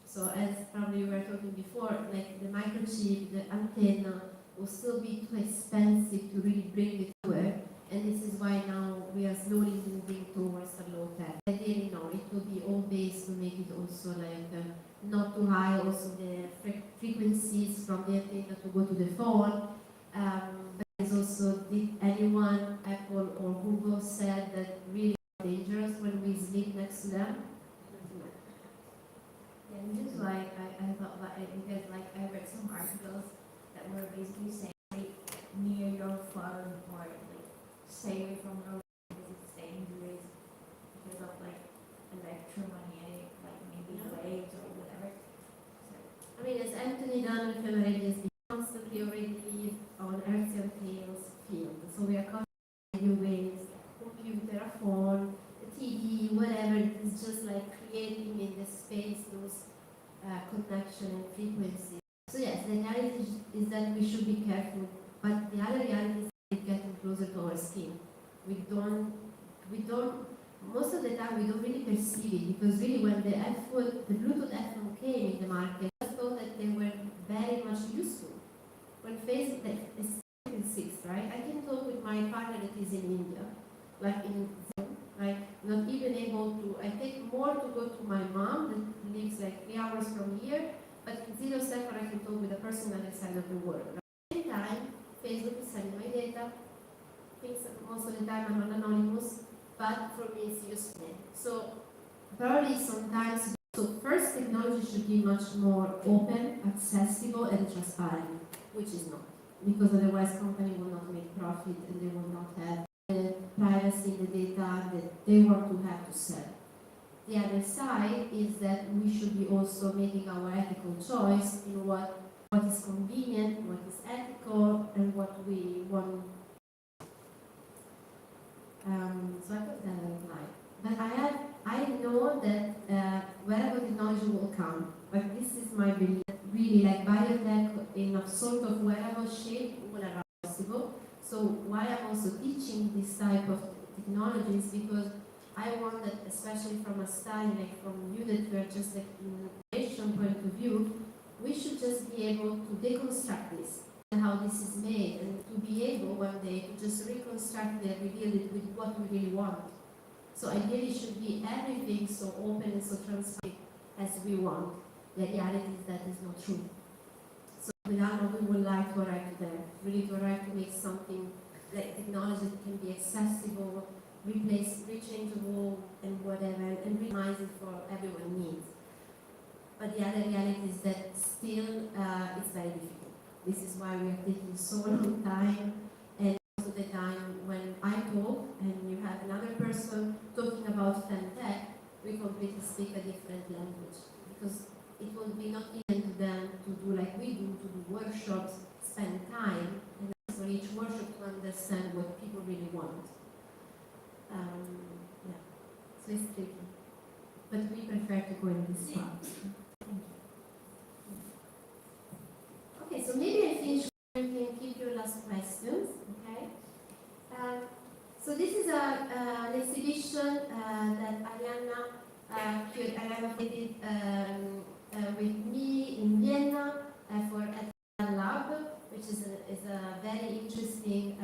So as probably we were talking before, like the microchip, the antenna will still be too expensive to really bring it to it. And this is why now we are slowly moving towards the low tech. Ideally, no, it will be all based to make it also like not too high, also the frequencies from the antenna to go to the phone. But it's also, did anyone, Apple or Google, said that really dangerous when we sleep next to them? Yeah, which is why I thought about it, because like I read some articles that were basically saying like, near your phone or like stay away from your phone because it's dangerous because of like electromagnetic like maybe waves or whatever. So, I mean, as Anthony Dunn and Radius, we constantly already live on Earth and Tails field. So we are constantly radio waves, computer, a phone, a TV, whatever. It's just like creating in the space those connection and frequencies. So yes, the reality is that we should be careful, but the other reality is that getting closer to our skin. We don't, most of the time we don't really perceive it, because really when the Bluetooth headphone came in the market, I thought that they were very much useful. When Facebook is 6, right? I can talk with my partner that is in India, like in Zoom, right? Not even able to, I take more to go to my mom that lives like 3 hours from here, but in 0 second I can talk with a person on the other side of the world. Right? At the same time, Facebook is sending my data. Things most of the time I'm not anonymous, but for me it's useful. So probably sometimes, so first technology should be much more open, accessible and transparent, which is not. Because otherwise company will not make profit and they will not have the privacy in the data that they want to have to sell. the other side is that we should be also making our ethical choice in what is convenient, what is ethical, and what we want. So I put that in mind. But I know that wearable technology will come, but this is my belief. Really, like biotech in a sort of wearable shape will arise possible. So why I'm also teaching this type of technologies, because I want that, especially from a study, like from you that we're just like in innovation point of view, we should just be able to deconstruct this and how this is made, and to be able one day to just reconstruct it and reveal it with what we really want. So ideally should be everything so open and so transparent as we want. The reality is that is not true. So with Anna, we would like to arrive there, really to arrive to make something like technology that can be accessible, rechangeable, and whatever, and minimize it for everyone needs. But the other reality is that still it's very difficult. This is why we are taking so long time, and also the time when I talk and you have another person talking about femtech, we completely speak a different language, because it will be not easy to them to do like we do, to do workshops, spend time, and for each workshop to understand what people really want. Yeah, so it's tricky. But we prefer to go in this path. Okay, so maybe I finish. You can keep your last questions. Okay. So this is an exhibition that Arianna did with me in Vienna for a lab, which is a very interesting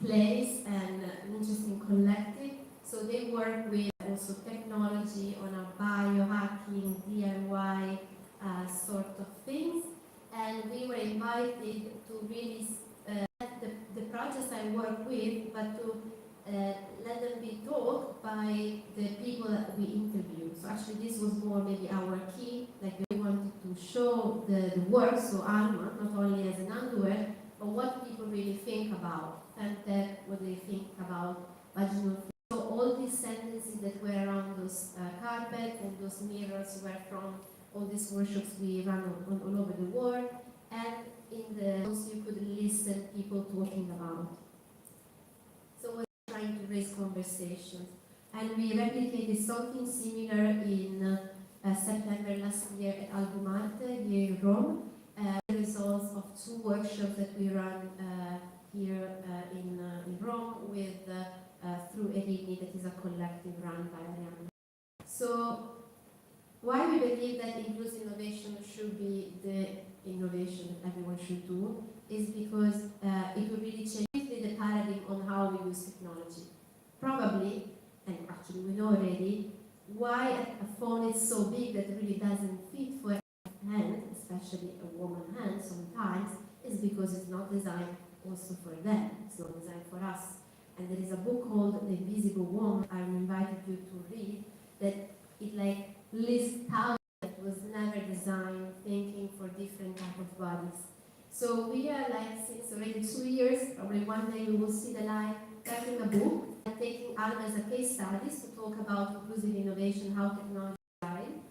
place and an interesting collective. So they work with also technology on a biohacking, DIY sort of things. And we were invited to really the projects I work with, but to let them be taught by the people that we interview. So actually this was more maybe our key, like we wanted to show the work, so Alma, not only as an underwear, but what people really think about femtech, what they think about vaginal. So all these sentences that were around those carpet and those mirrors were from all these workshops we run all over the world, and in the you could listen people talking about. So we're trying to raise conversations, and we replicated something similar in September last year at Albumarte here in Rome. The results of 2 workshops that we run here in Rome with through Erini, that is a collective run by Arianna. So why we believe that inclusive innovation should be the innovation that everyone should do is because it will really change the paradigm on how we use technology. Probably, and actually we know already, why a phone is so big that it really doesn't fit for a hand, especially a woman's hand sometimes, is because it's not designed also for them, it's not designed for us. And there is a book called The Invisible Woman I invited you to read, that it like lists how it was never designed thinking for different type of bodies. So we are like since already 2 years, probably one day we will see the light, writing a book and taking Alma as a case studies to talk about inclusive innovation, how technology is designed.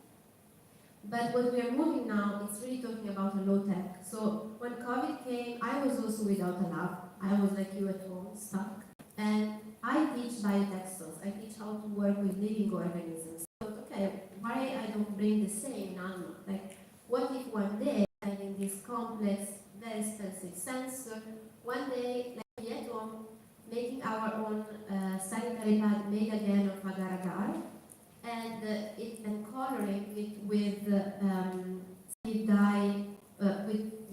But what we are moving now is really talking about a low tech. So when COVID came, I was also without a lab. I was like you at home, stuck. And I teach biotextiles. I teach how to work with living organisms. So, okay, why I don't bring the same in Alma? Like, what if one day, having this complex, very expensive sensor, one day, like at home, making our own sanitary pad made again of agar-agar, and coloring it with dye,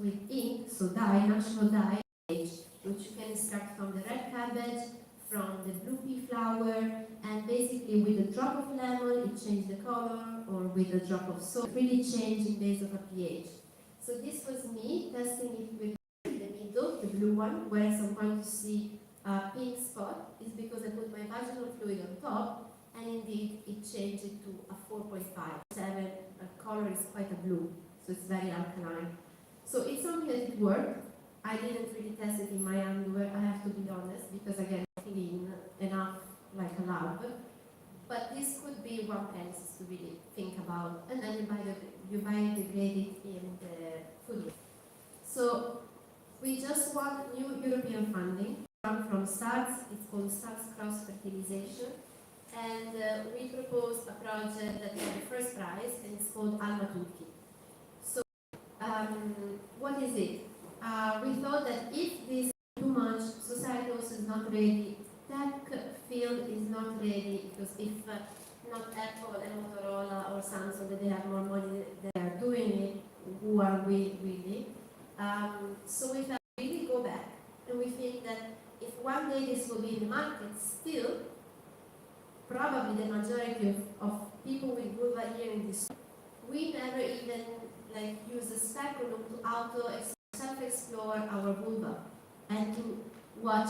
with ink, so dye, natural dye, which you can extract from the red cabbage, from the blue pea flower, and basically with a drop of lemon, it changes the color, or with a drop of salt, really changing based on a pH. So this was me testing it with the middle, the blue one, whereas I'm going to see a pink spot, is because I put my vaginal fluid on top, and indeed it changed it to a 4.5. 7 color is quite a blue, so it's very alkaline. So it's something that it worked. I didn't really test it in my underwear, I have to be honest, because again, clean enough like a lab. but this could be one place to really think about, and then you biodegrade it in the food. So we just want new European funding from SARS. It's called SARS cross-fertilization, and we proposed a project that got the first prize, and it's called Alma Toolkit. So what is it? We thought that if this is too much, society also is not ready, tech field is not ready, because if not Apple and Motorola or Samsung, that they have more money, they are doing it, who are we really? So we thought really go back, and we think that if one day this will be in the market, still, probably the majority of people with vulva here in this, we never even use a speculum to self-explore our vulva and to watch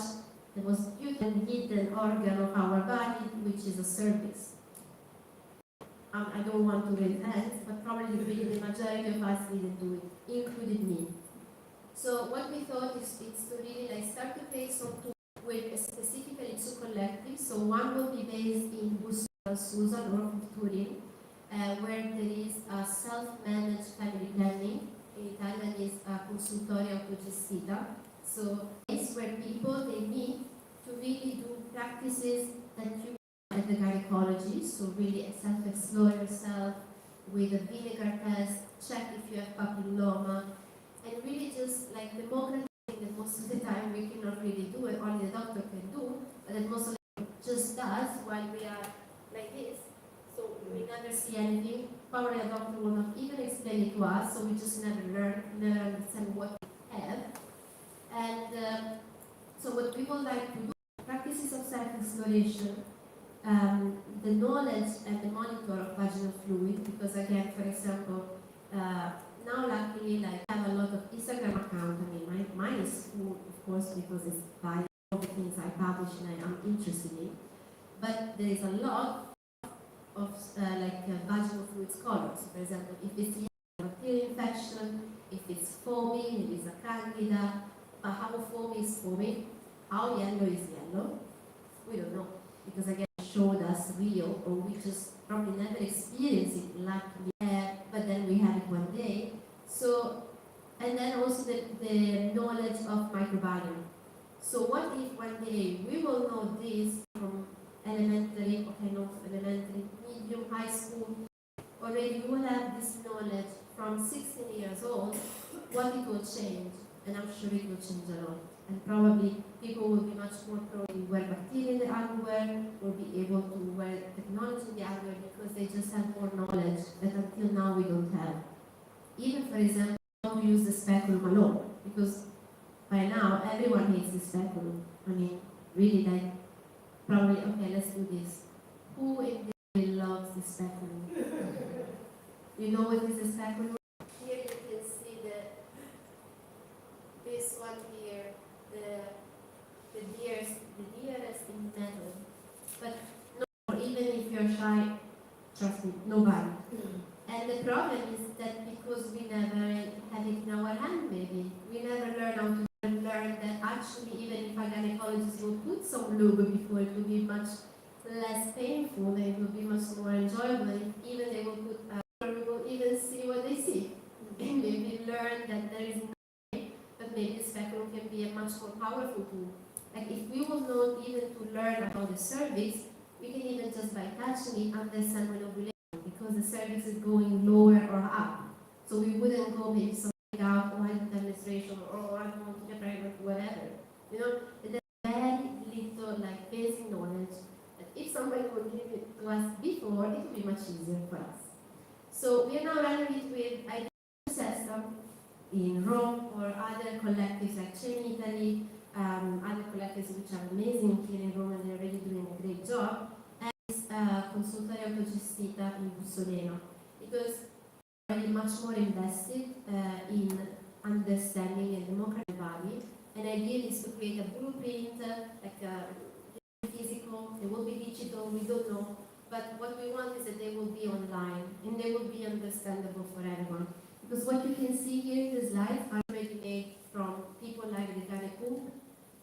the most beautiful hidden organ of our body, which is a cervix. I don't want to raise hands, but probably the majority of us didn't do it, including me. So what we thought is to really start to create some tools with specifically two collectives. So one will be based in Susa, north of Turin, where there is a self-managed family planning. In Italian is consultorio autogestita. So it's where people, they meet to really do practices that you at the gynecology. So really self-explore yourself with a vinegar test, check if you have papilloma, and really just democratizing that most of the time we cannot really do it, only the doctor can do, but that most of the time just does while we are like this. So we never see anything. Probably a doctor will not even explain it to us, so we just never learn, never understand what we have. And so what people like to do, practices of self-exploration, the knowledge and the monitor of vaginal fluid, because again, for example, now luckily I have a lot of Instagram accounts. I mean, mine is full, of course, because it's by all the things I publish and I'm interested in. But there is a lot of vaginal fluid colors. For example, if it's a bacterial infection, if it's foaming, if it's a candida, but how foamy is foaming, how yellow is yellow, we don't know. Because again, it showed us real, or we just probably never experienced it like we had, but then we had it one day. So, and then also the knowledge of microbiome. So what if one day we will know this from elementary, medium, high school, already we will have this knowledge from 16 years old, what it will change, and I'm sure it will change a lot. And probably people will be much more prone to wear bacteria in the underwear, will be able to wear technology in the underwear because they just have more knowledge that until now we don't have. Even, for example, how to use the speculum alone, because by now everyone hates the speculum. I mean, really, probably, okay, let's do this. Who in this really loves the speculum? You know what is the speculum? Here you can see this one here, the dearest in metal. But no, even if you're shy, trust me, nobody. And the problem is that because we never have it in our hand, maybe we never learn how to learn that actually, even if a gynecologist will put some lube before, it will be much less painful, and it will be much more enjoyable. Even they will put, we will even see what they see. And maybe learn that there is no way, but maybe the speculum can be a much more powerful tool. Like if we will know even to learn about the cervix, we can even just by touching it understand when ovulation, because the cervix is going lower or up. So we wouldn't go maybe something out, or I don't have menstruation, or I don't want to get pregnant, whatever. You know, there's very little basic knowledge that if somebody would give it to us before, it would be much easier for us. So we are now running it with Resta in Rome, or other collectives like Chain Italy, other collectives which are amazing here in Rome and they're really doing a great job, and it's consultorio autogestita in Bussoleno, because we're really much more invested in understanding and democratizing the body. And the idea is to create a blueprint, physical, they will be digital, we don't know, but what we want is that they will be online and they will be understandable for everyone. Because what you can see here in the slides are already made from people like the Garantire,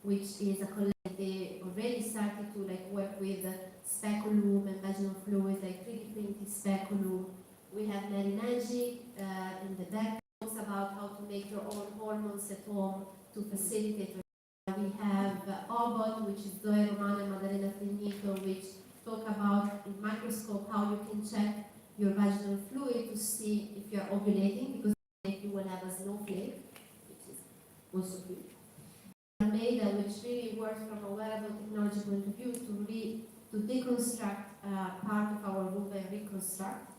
which is a collective they already started to like work with speculum and vaginal fluid, like 3D printed speculum. We have Mary Magic in the back, talks about how to make your own hormones at home to facilitate. We have OBOT, which is Zoe Romano and Maddalena Finito, which talk about in microscope how you can check your vaginal fluid to see if you are ovulating, because if you will have a snowflake, which is also good. Made which really works from a wearable technology point of view to deconstruct part of our vulva and reconstruct.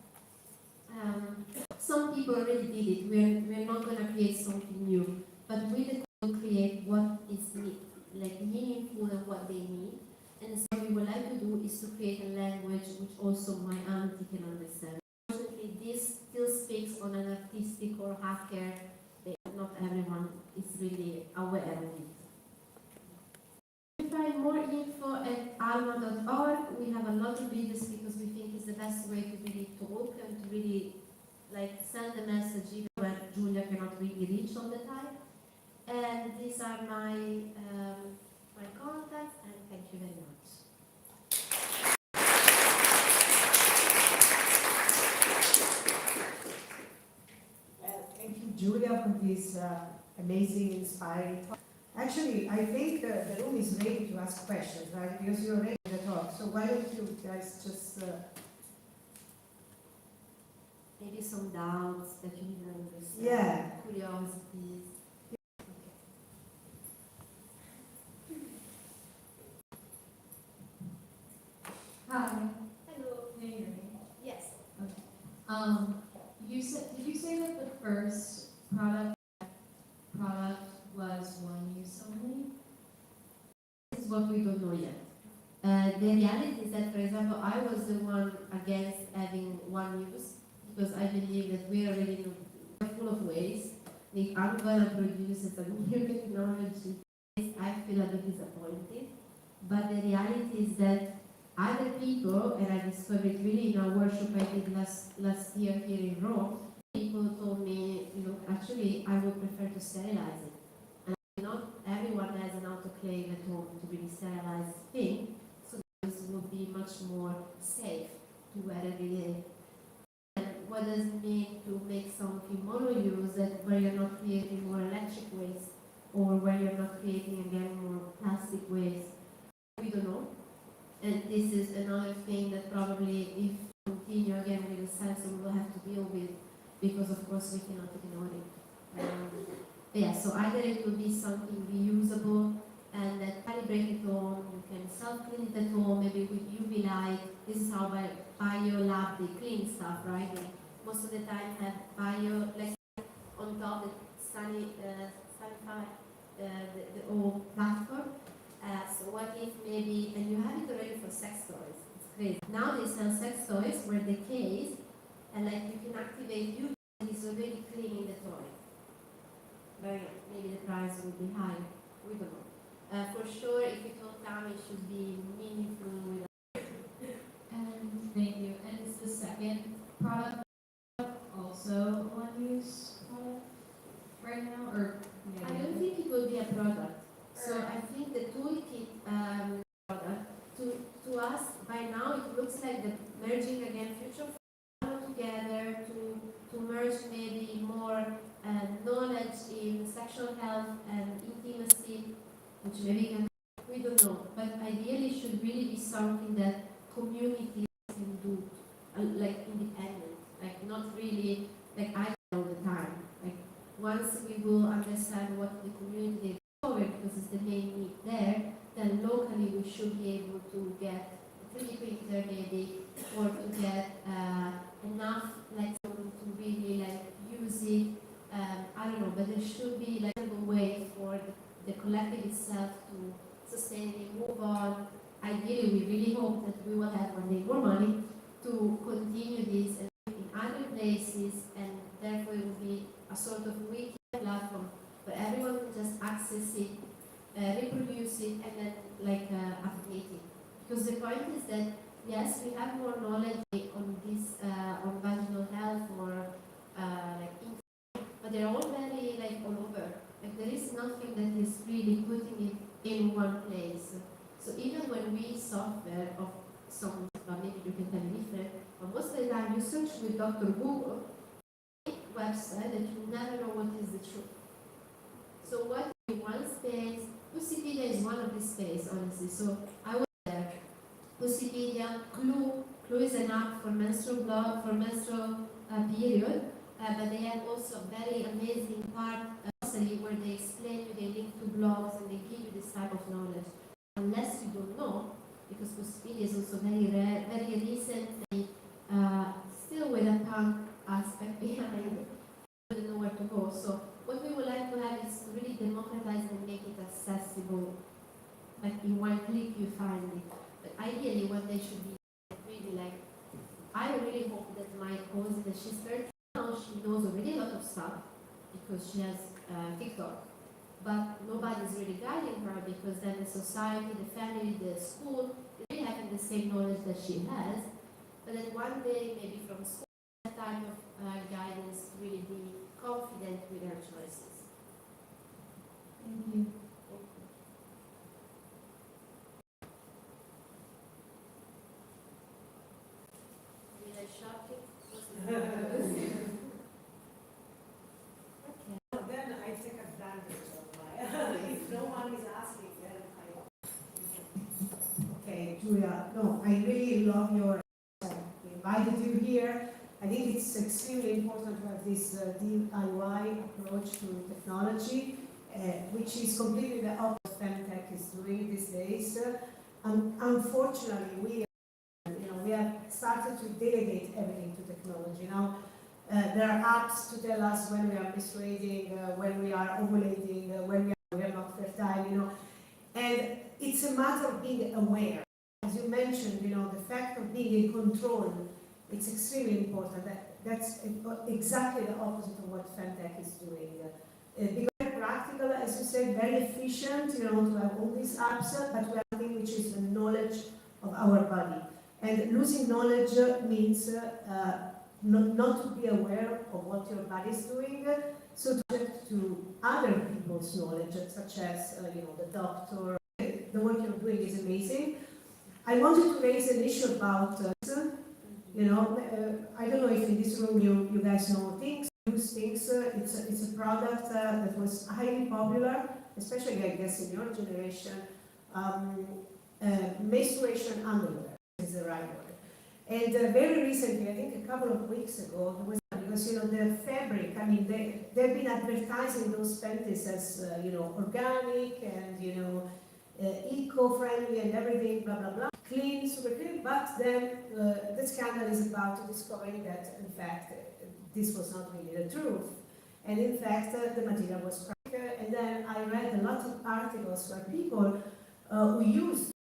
Some people already did it. We're not going to create something new, but we will create what is like meaningful and what they need. And so what we would like to do is to create a language which also my auntie can understand. Unfortunately, this still speaks on an artistic or hacker. Not everyone is really aware of it. You can find more info at alma.org. We have a lot of videos because we think it's the best way to really talk and to really like send the message even when Giulia cannot really reach all the time. And these are my my contacts, and thank you very much. Thank you, Giulia, for this amazing, inspiring talk. Actually, I think the room is ready to ask questions, right? Because you're ready to talk. So why don't you guys just... Maybe some doubts that you didn't understand. Yeah. Curiosities. Hi. Hello. Can you hear me? Yes. Okay. Did you say that the first product was one use only? This is what we don't know yet. The reality is that, for example, I was the one against having one use because I believe that we are already full of waste. If I'm going to produce a new technology, I feel a bit disappointed. But the reality is that other people, and I discovered it really in a workshop I did last year here in Rome, people told me, look, actually, I would prefer to sterilize it. And not everyone has an autoclave at home to really sterilize the thing, so this would be much more safe to wear every day. And what does it mean to make something mono-use that where you're not creating more electric waste, or where you're not creating again more plastic waste? We don't know. And this is another thing that probably, if we continue again with the science, we will have to deal with, because of course we cannot ignore it. Yeah, so either it will be something reusable and that calibrate at home, you can self-clean it at home, maybe with UV light. This is how Biolab, they clean stuff, right? Like most of the time have bio, like on top the the old platform. So what if maybe, and you have it already for sex toys, it's crazy. Now they sell sex toys where the case, and like you can activate you, and it's already cleaning the toy. But maybe the price will be higher, we don't know. For sure, if it will come, it should be meaningful with Thank you. And is the second product also one use product right now, or maybe? I don't think it will be a product. So I think the toolkit product, to us, by now it looks like the merging again future together to merge maybe more knowledge in sexual health and intimacy, which maybe we don't know, but ideally it should really be something that communities can do, like independent, like not really like I all the time. Like once we will understand what the community because it's the main need there, then locally we should be able to get a 3D printer maybe, or to get enough like to really like use it. I don't know, but there should be like a way for the collective itself to sustainably move on. Ideally, we really hope that we will have one day more money to continue this and in other places, and therefore it will be a sort of wiki platform where everyone can just access it, reproduce it, and then like update it. Because the point is that yes, we have more knowledge on this, on vaginal health or but they're all very like all over. Like there is nothing that is really putting it in one place. So even when we software of some, maybe you can tell me different, but most of the time you search with Dr. Google, website that you never know what is the truth. So what in one space, Wikipedia is one of the space, honestly. So I was there. Wikipedia, Clue is an app for menstrual blood, for menstrual period, but they have also a very amazing part where they explain you, they link to blogs, and they give you this type of knowledge. Unless you don't know, because Wikipedia is also very rare, very recently, still with a punk aspect behind it. I don't know where to go. So what we would like to have is to really democratize and make it accessible. Like in one click you find it. But ideally what they should be really like, I really hope that my cause that she's 30 now, she knows already a lot of stuff because she has TikTok. But nobody's really guiding her because then the society, the family, the school, they really having the same knowledge that she has. But then one day, maybe from school, that type of guidance to really be confident with her choices. Thank you. Did I shock you? Then I take advantage of my, if no one is asking, then I. Okay, Giulia, no, I really love your, we invited you here. I think it's extremely important to have this DIY approach to technology, which is completely the opposite Femtech is doing these days. Unfortunately, we have started to delegate everything to technology. Now, there are apps to tell us when we are menstruating, when we are ovulating, when we are not fertile, and it's a matter of being aware. As you mentioned, the fact of being in control, it's extremely important. That's exactly the opposite of what Femtech is doing. Because very practical, as you said, very efficient, to have all these apps, but we have something which is the knowledge of our body. And losing knowledge means not to be aware of what your body is doing, so to other people's knowledge, such as the doctor. The work you're doing is amazing. I wanted to raise an issue about, I don't know if in this room you guys know things, use things. It's a product that was highly popular, especially I guess in your generation. Menstruation underwear is the right word. And very recently, I think a couple of weeks ago, there was, because the fabric, they've been advertising those panties as organic and eco-friendly and everything, blah blah blah, clean, super clean. But then the scandal is about discovering that in fact this was not really the truth, and in fact the material was cracked. And then I read a lot of articles where people who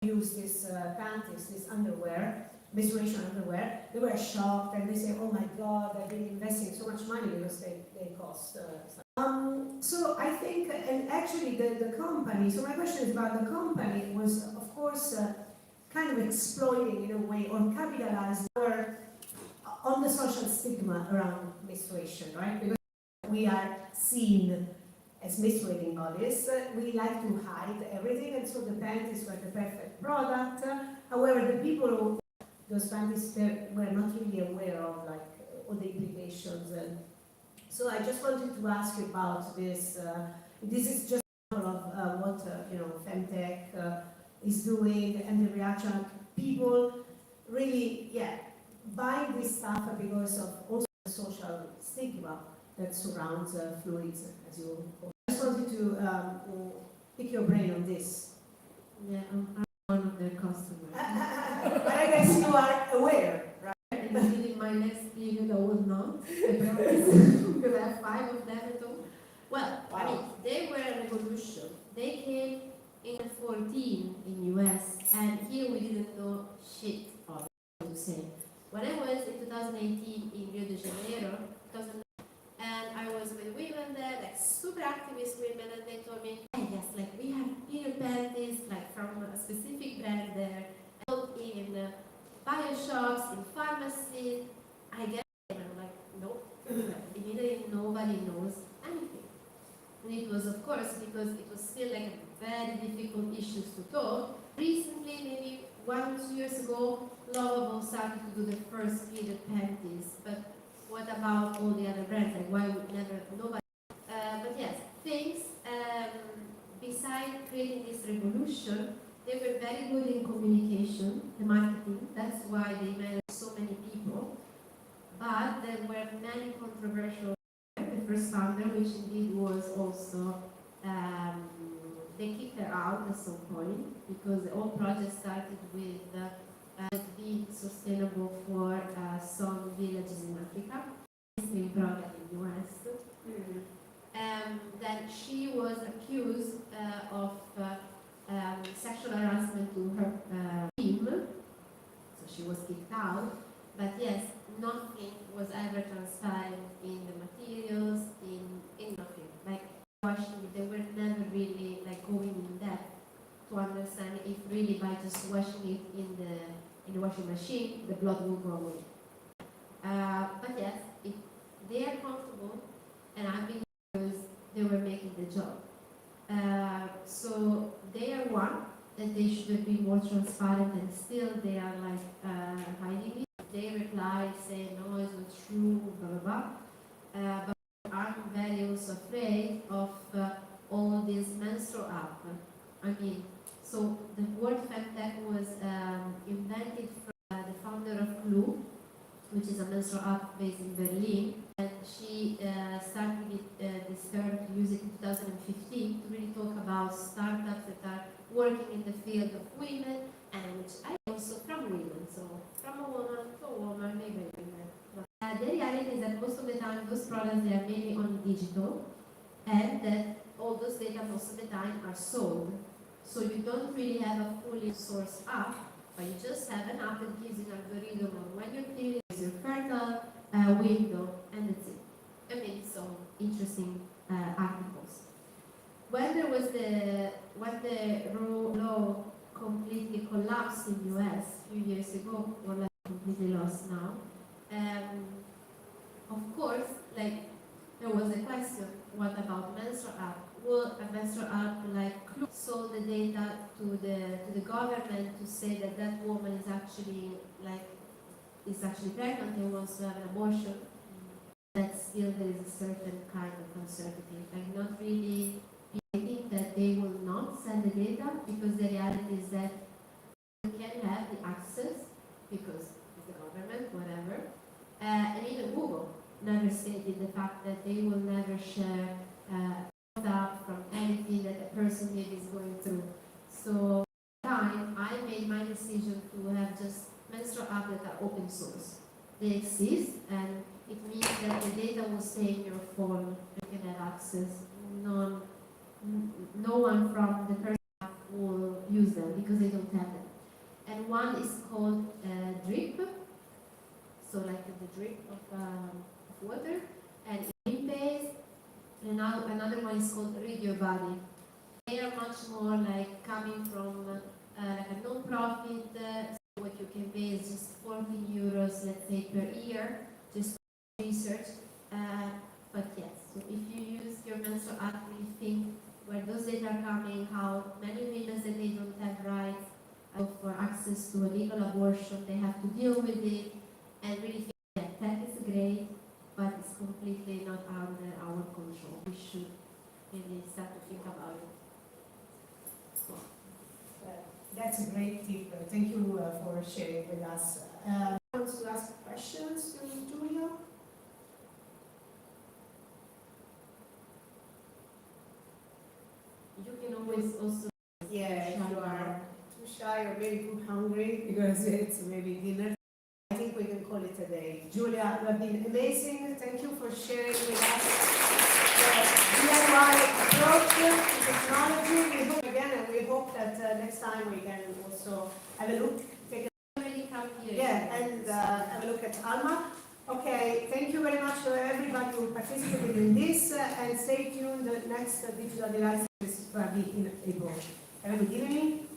used this panties, this underwear, menstruation underwear, they were shocked and they say, oh my God, I've been investing so much money because they cost. So I think, and actually the company, so my question is about the company was, of course, kind of exploiting in a way or capitalizing on the social stigma around menstruation, right? Because we are seen as menstruating bodies, we like to hide everything, and so the panties were the perfect product. However, the people who those panties were not really aware of all the implications. And so I just wanted to ask you about this. This is just of what Femtech is doing and the reaction of people really, buying this stuff because of also the social stigma that surrounds fluids, as you call it. I just wanted to pick your brain on this. Yeah, I'm one of their customers. But I guess you are aware, right? And in my next period I was not, because I have 5 of them at all. Well, Wow. They were a revolution. They came in 2014 in US, and here we didn't know shit of it, to say. When I was in 2018 in Rio de Janeiro, and I was with women there, super activist women, and they told me, yes, we have period panties, from a specific brand there, in bio shops, in pharmacies. I get it, and I'm like, nope. Immediately nobody knows anything. And it was, of course, because it was still a very difficult issue to talk. Recently, 1 or 2 years ago, Lovable started to do the first pleated panties, but what about all the other brands? Like, why would never, nobody? But yes, things, besides creating this revolution, they were very good in communication, the marketing. That's why they managed so many people. But there were many controversial. The first founder, which indeed was also, they kicked her out at some point because the whole project started with being sustainable for some villages in Africa. Same product in the US. Then she was accused of sexual harassment to her team, so she was kicked out. But yes, nothing was ever transparent in the materials, in nothing. Like washing, they were never really like going in depth to understand if really by just washing it in the washing machine, the blood will go away. But yes, if they are comfortable, and I believe because they were making the job. So they are one, that they should have been more transparent, and still they are like hiding it. They reply, say, no, it's not true, blah, blah, blah. But I'm very also afraid of all this menstrual app. I mean, so the word femtech was invented from the founder of Clue, which is a menstrual app based in Berlin. And she started this term to use it in 2015 to really talk about startups that are working in the field of women, and which I also from women, so from a woman to a woman, maybe women. The reality is that most of the time those products they are mainly only digital, and that all those data most of the time are sold. So you don't really have a fully sourced app, but you just have an app that gives you an algorithm on when your period is, your fertile window, and that's it. I mean, some interesting articles. When there was when the law completely collapsed in the US a few years ago, or like completely lost now, of course, like there was a question: what about menstrual app? Will a menstrual app like sold the data to the government to say that that woman is actually pregnant and wants to have an abortion? That still there is a certain kind of uncertainty. Like not really. I think that they will not send the data because the reality is that you can have the access because of the government, whatever, and even Google never stated the fact that they will never share data from anything that a person maybe is going through. So time I made my decision to have just menstrual apps that are open source. They exist, and it means that the data will stay in your phone. You can have access. No one from the person will use them because they don't have them. And one is called drip, so like the drip of water, and based. And now another one is called Read Your Body. They are much more like coming from like a non-profit. So what you can pay is just 14 euros, let's say, per year, just for research. But yes, so if you use your menstrual app, you think where those data are coming, how many women that they don't have rights for access to a legal abortion, they have to deal with it, and really think that tech is great, but it's completely not under our control. We should really start to think about it. That's a great tip. Thank you for sharing with us. Wants to ask questions to Giulia? You can always also if you are too shy or very too hungry because it's maybe dinner, I think we can call it a day. Giulia, you have been amazing. Thank you for sharing with us the DIY approach to technology. We hope again, and we hope that next time we can also have a look. And have a look at Alma. Okay, thank you very much to everybody who participated in this, and stay tuned. The next digital device is probably in April. Have a good evening.